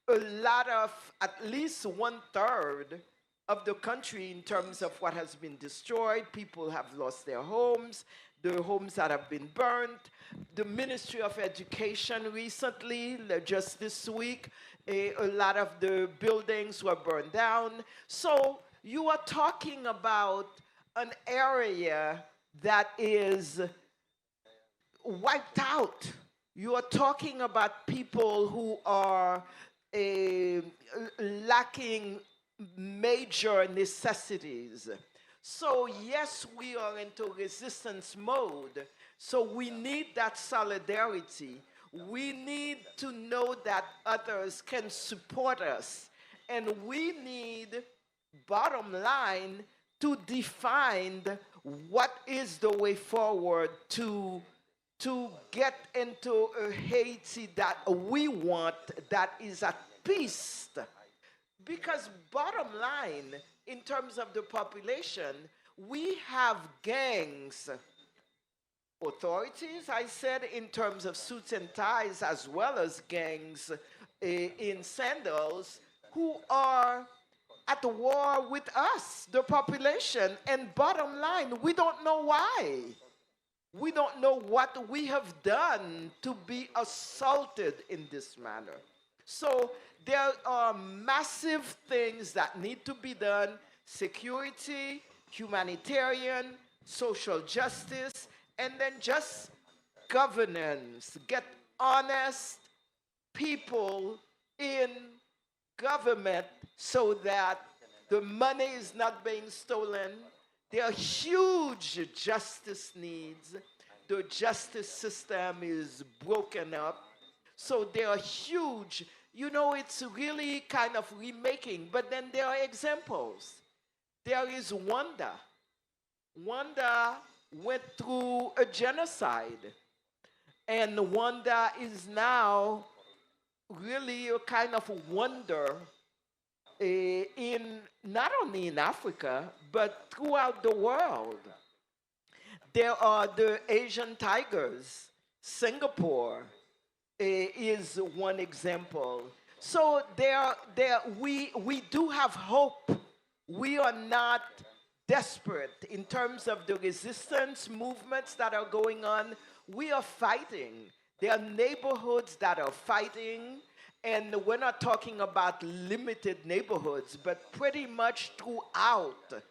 a lot of, at least 1/3 of the country in terms of what has been destroyed. People have lost their homes, the homes that have been burned. The Ministry of Education recently, just this week, a lot of the buildings were burned down. So you are talking about an area that is wiped out. You are talking about people who are lacking major necessities. So yes, we are into resistance mode. So we need that solidarity. We need to know that others can support us. And we need, bottom line, to define what is the way forward to get into a Haiti that we want, that is at peace. Because bottom line, in terms of the population, we have gangs, authorities, I said, in terms of suits and ties, as well as gangs in sandals, who are at war with us, the population. And bottom line, we don't know why. We don't know what we have done to be assaulted in this manner. So there are massive things that need to be done: security, humanitarian, social justice, and then just governance. Get honest people in government so that the money is not being stolen. There are huge justice needs. The justice system is broken up. So there are huge, you know, it's really kind of remaking. But then there are examples. There is Wanda. Wanda went through a genocide, and one that is now really a kind of wonder in not only in Africa, but throughout the world. There are the Asian tigers. Singapore is one example. So we do have hope. We are not desperate in terms of the resistance movements that are going on. We are fighting. There are neighborhoods that are fighting, and we're not talking about limited neighborhoods, but pretty much throughout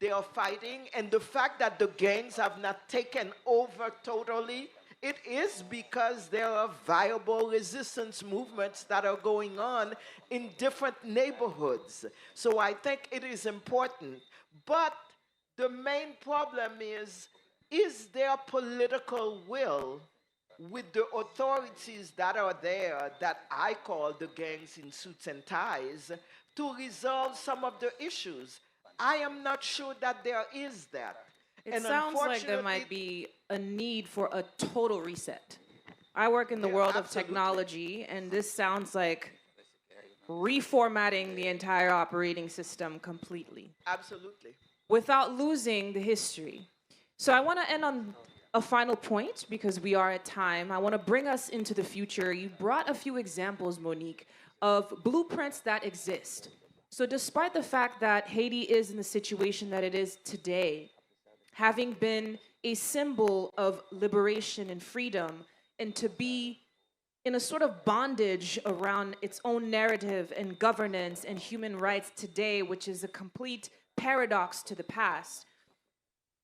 they are fighting. And the fact that the gangs have not taken over totally, it is because there are viable resistance movements that are going on in different neighborhoods. So I think it is important. But the main problem is there political will with the authorities that are there, that I call the gangs in suits and ties, to resolve some of the issues? I am not sure that there is that. It sounds like there might be a need for a total reset. I work in the world of technology, and this sounds like reformatting the entire operating system completely. Absolutely. Without losing the history. So I want to end on a final point, because we are at time. I want to bring us into the future. You brought a few examples, Monique, of blueprints that exist. So despite the fact that Haiti is in the situation that it is today, having been a symbol of liberation and freedom, and to be in a sort of bondage around its own narrative and governance and human rights today, which is a complete paradox to the past,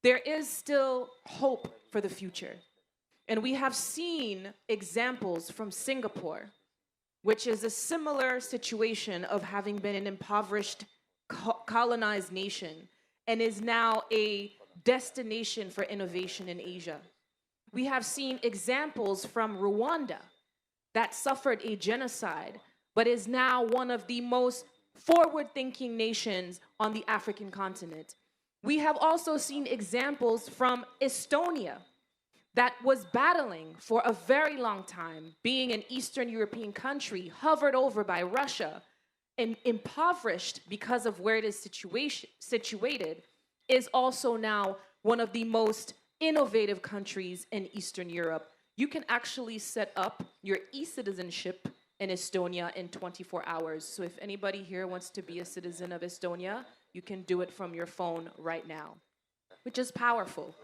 there is still hope for the future. And we have seen examples from Singapore, which is a similar situation of having been an impoverished, colonized nation, and is now a destination for innovation in Asia. We have seen examples from Rwanda that suffered a genocide, but is now one of the most forward-thinking nations on the African continent. We have also seen examples from Estonia that was battling for a very long time, being an Eastern European country, hovered over by Russia, and impoverished because of where it is situated, is also now one of the most innovative countries in Eastern Europe. You can actually set up your e-citizenship in Estonia in 24 hours. So if anybody here wants to be a citizen of Estonia, you can do it from your phone right now, which is powerful.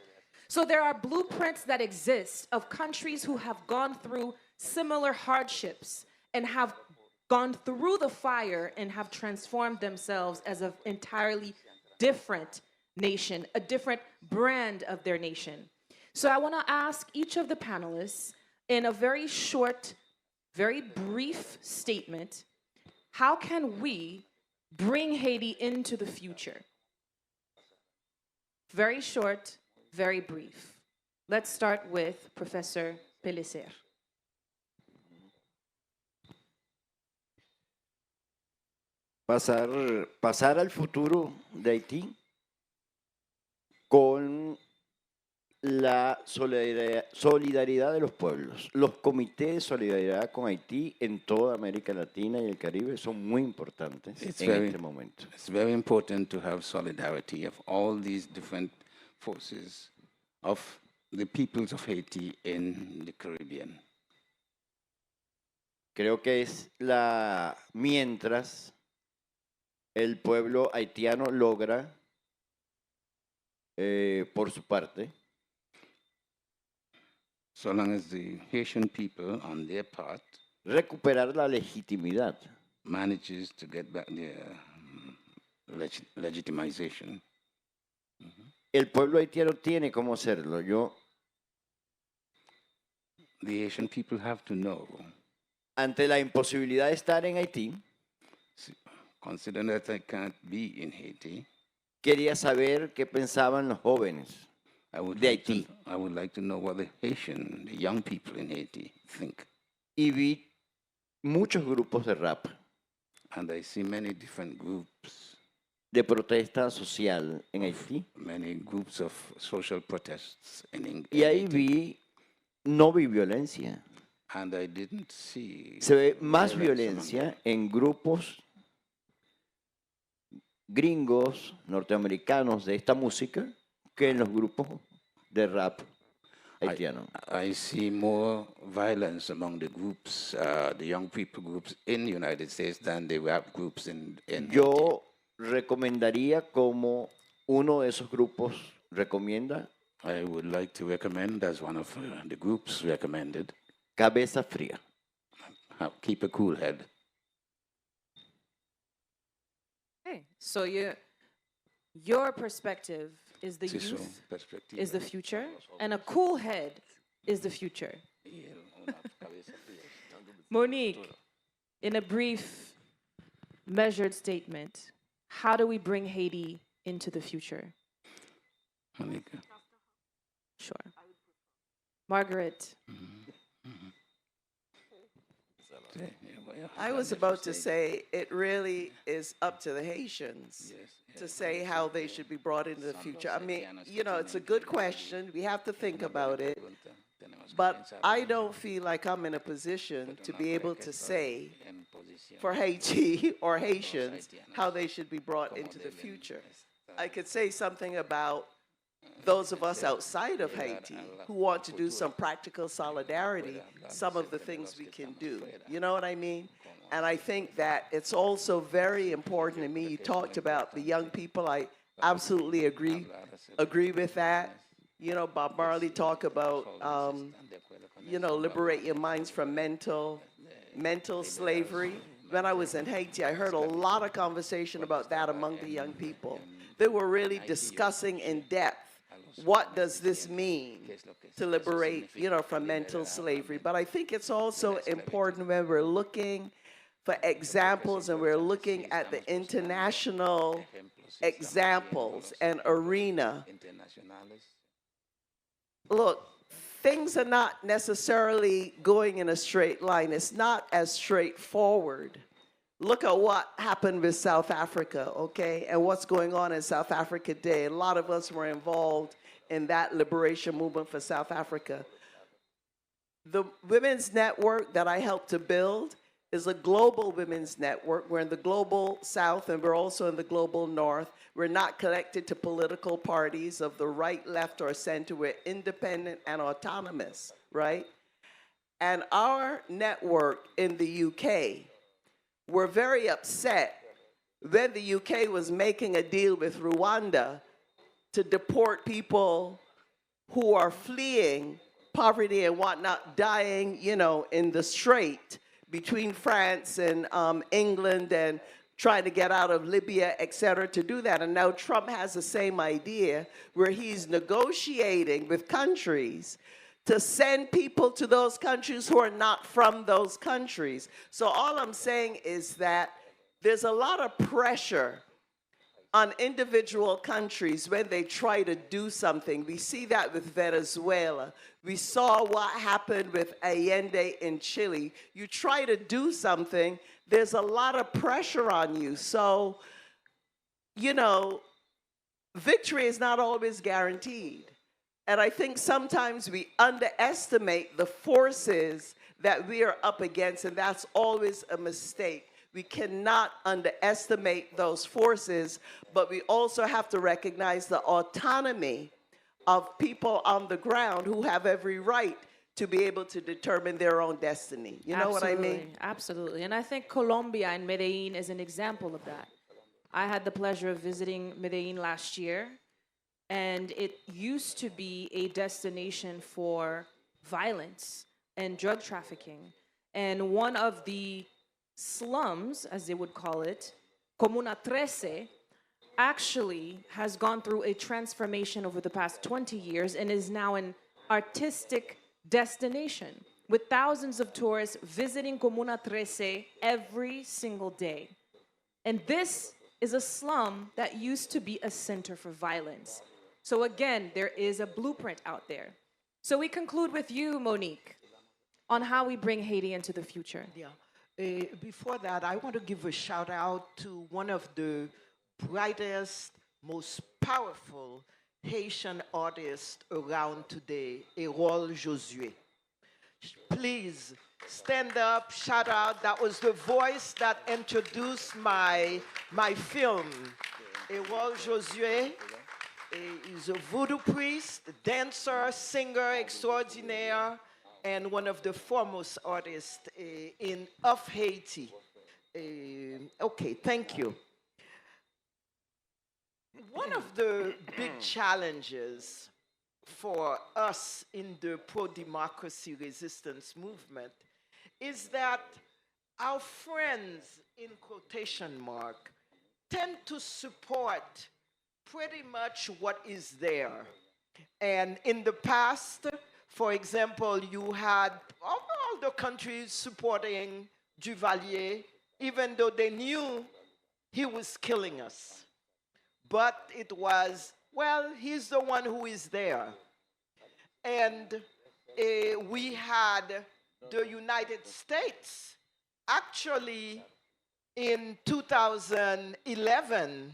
So there are blueprints that exist of countries who have gone through similar hardships and have gone through the fire and have transformed themselves as an entirely different nation, a different brand of their nation. So I want to ask each of the panelists in a very short, very brief statement, how can we bring Haiti into the future? Very short, very brief. Let's start with Professor Pellicer. Pasar al futuro de Haití con la solidaridad de los pueblos. Los comités de solidaridad con Haití en toda América Latina y el Caribe son muy importantes en este momento. It's very important to have solidarity of all these different forces of the peoples of Haiti in the Caribbean. Creo que es mientras el pueblo haitiano logra, por su parte, so long as the Haitian people, on their part, recuperar la legitimidad, manages to get back their legitimization. El pueblo haitiano tiene cómo hacerlo. The Haitian people have to know. Ante la imposibilidad de estar en Haití, considering that I can't be in Haiti, quería saber qué pensaban los jóvenes de Haití. I would like to know what the young people in Haiti think. Y vi muchos grupos de rap. And I see many different groups de protesta social en Haití. many groups of social protests Y ahí Haiti, vi, no vi violencia. and I didn't see Se ve más violence among violencia en grupos gringos, norteamericanos de esta música que en los grupos de rap haitiano. I see more violence among the groups, the young people groups in the United States than the rap groups in Haiti. Yo recomendaría como uno de esos grupos recomienda I would like to recommend, as one of the groups recommended, Cabeza Fría. keep a cool head. Okay, so your perspective is the Sí, su youth perspectiva. is the future, and a cool head is the future. Monique, in a brief, measured statement, how do we bring Haiti into the future? Monica. Sure. Margaret, I was about to say, it really is up to the Haitians to say how they should be brought into the future. I mean, you know, it's a good question. We have to think about it. But I don't feel like I'm in a position to be able to say for Haiti or Haitians how they should be brought into the future. I could say something about those of us outside of Haiti who want to do some practical solidarity, some of the things we can do. You know what I mean? And I think that it's also very important to me. You talked about the young people. I absolutely agree with that. You know, Bob Marley talked about, you know, liberate your minds from mental slavery. When I was in Haiti, I heard a lot of conversation about that among the young people. They were really discussing in depth, what does this mean to liberate, you know, from mental slavery? But I think it's also important when we're looking for examples and we're looking at the international examples and arena. Look, things are not necessarily going in a straight line. It's not as straightforward. Look at what happened with South Africa, okay, and what's going on in South Africa today. A lot of us were involved in that liberation movement for South Africa. The women's network that I helped to build is a global women's network. We're in the global South and we're also in the global North. We're not connected to political parties of the right, left, or center. We're independent and autonomous, right? And our network in the UK, were very upset when the UK was making a deal with Rwanda to deport people who are fleeing poverty and whatnot, dying, you know, in the strait between France and England and trying to get out of Libya, et cetera, to do that. And now Trump has the same idea where he's negotiating with countries to send people to those countries who are not from those countries. So all I'm saying is that there's a lot of pressure on individual countries when they try to do something. We see that with Venezuela. We saw what happened with Allende in Chile. You try to do something, there's a lot of pressure on you. So, you know, victory is not always guaranteed. And I think sometimes we underestimate the forces that we are up against, and that's always a mistake. We cannot underestimate those forces, but we also have to recognize the autonomy of people on the ground who have every right to be able to determine their own destiny. You know what I mean? Absolutely. And I think Colombia and Medellin is an example of that. I had the pleasure of visiting Medellin last year, and it used to be a destination for violence and drug trafficking. And one of the slums, as they would call it, Comuna 13, actually has gone through a transformation over the past 20 years and is now an artistic destination with thousands of tourists visiting Comuna 13 every single day. And this is a slum that used to be a center for violence. So again, there is a blueprint out there. So we conclude with you, Monique, on how we bring Haiti into the future. Yeah. Before that, I want to give a shout out to one of the brightest, most powerful Haitian artist around today, Erol Josué. Please stand up, shout out. That was the voice that introduced my film. Erol Josué is a voodoo priest, dancer, singer extraordinaire, and one of the foremost artists of Haiti. Okay, thank you. One of the big challenges for us in the pro-democracy resistance movement is that our friends, in quotation mark, tend to support pretty much what is there. And in the past, for example, you had all the countries supporting Duvalier, even though they knew he was killing us. But it was, well, he's the one who is there. And we had the United States actually in 2011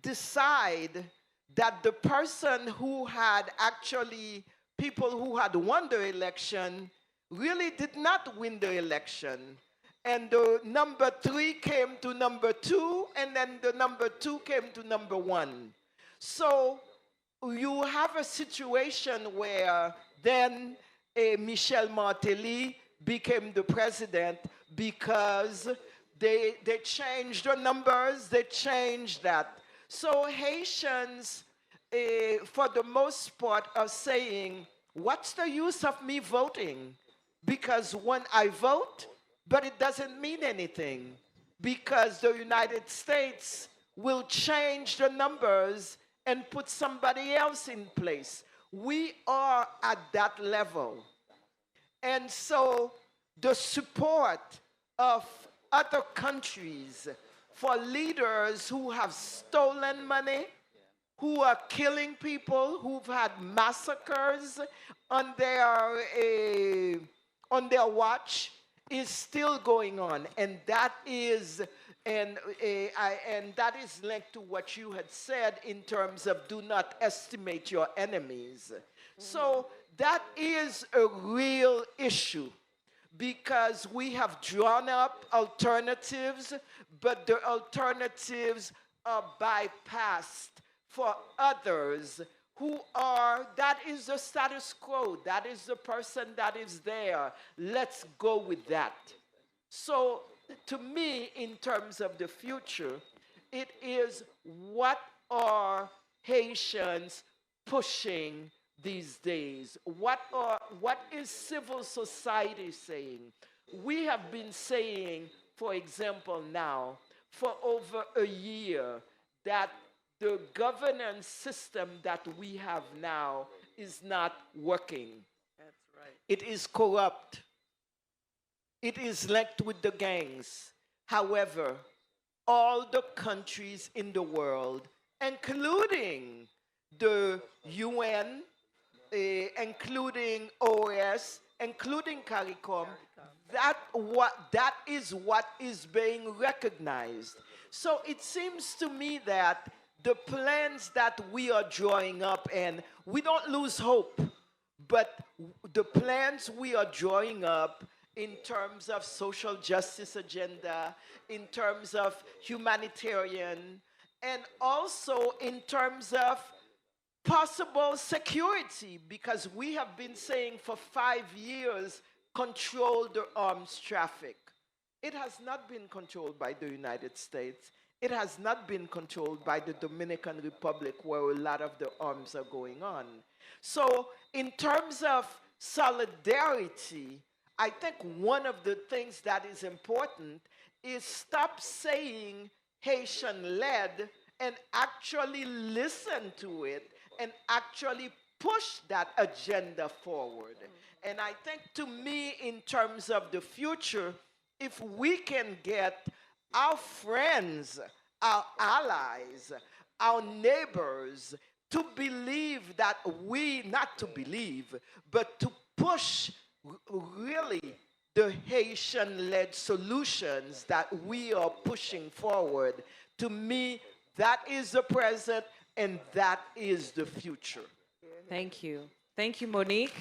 decide that the person who had actually, people who had won the election really did not win the election. And the number 3 came to number 2, and then the number 2 came to number 1. So you have a situation where then Michel Martelly became the president because they changed the numbers, they changed that. So Haitians, for the most part, are saying, what's the use of me voting? Because when I vote, but it doesn't mean anything because the United States will change the numbers and put somebody else in place. We are at that level. And so the support of other countries for leaders who have stolen money, who are killing people, who've had massacres on their watch, is still going on, and that is linked to what you had said in terms of do not estimate your enemies. So that is a real issue because we have drawn up alternatives, but the alternatives are bypassed for others who are, that is the status quo, that is the person that is there. Let's go with that. So to me, in terms of the future, it is what are Haitians pushing these days? What is civil society saying? We have been saying, for example now, for over a year, that the governance system that we have now is not working. That's right. It is corrupt. It is linked with the gangs. However, all the countries in the world, including the UN, including OAS, including CARICOM, that is what is being recognized. So it seems to me that the plans that we are drawing up, and we don't lose hope, but the plans we are drawing up in terms of social justice agenda, in terms of humanitarian, and also in terms of possible security, because we have been saying for 5 years, control the arms traffic. It has not been controlled by the United States. It has not been controlled by the Dominican Republic, where a lot of the arms are going on. So in terms of solidarity, I think one of the things that is important is stop saying Haitian-led and actually listen to it and actually push that agenda forward. And I think, to me, in terms of the future, if we can get our friends, our allies, our neighbors to believe that not to believe, but to push really the Haitian-led solutions that we are pushing forward, to me, That is the present, and that is the future. Thank you. Thank you, Monique.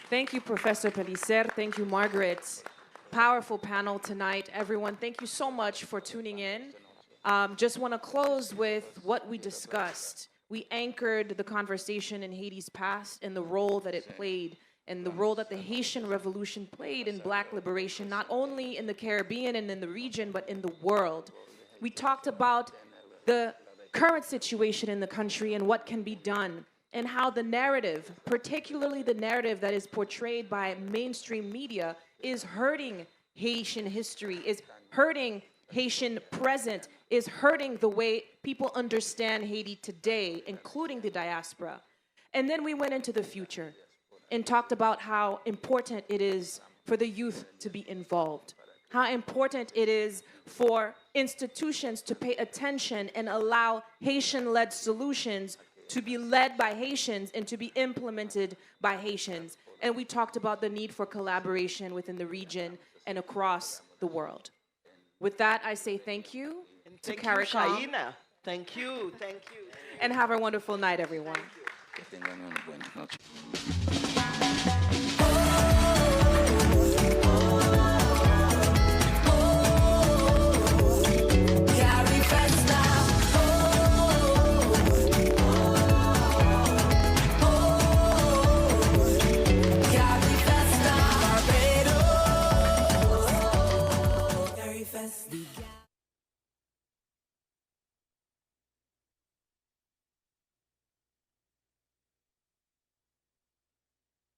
Thank you, Professor Pellicer. Thank you, Margaret. Powerful panel tonight, everyone. Thank you so much for tuning in. Just want to close with what we discussed. We anchored the conversation in Haiti's past and the role that it played and the role that the Haitian Revolution played in Black liberation, not only in the Caribbean and in the region, but in the world. We talked about the current situation in the country and what can be done, and how the narrative, particularly the narrative that is portrayed by mainstream media, is hurting Haitian history, is hurting Haitian present, is hurting the way people understand Haiti today, including the diaspora. And then we went into the future and talked about how important it is for the youth to be involved, how important it is for institutions to pay attention and allow Haitian-led solutions to be led by Haitians and to be implemented by Haitians. And we talked about the need for collaboration within the region and across the world. With that, I say thank you to CARIFEST. Thank you, thank you. And have a wonderful night, everyone. Que tengan una buena noche.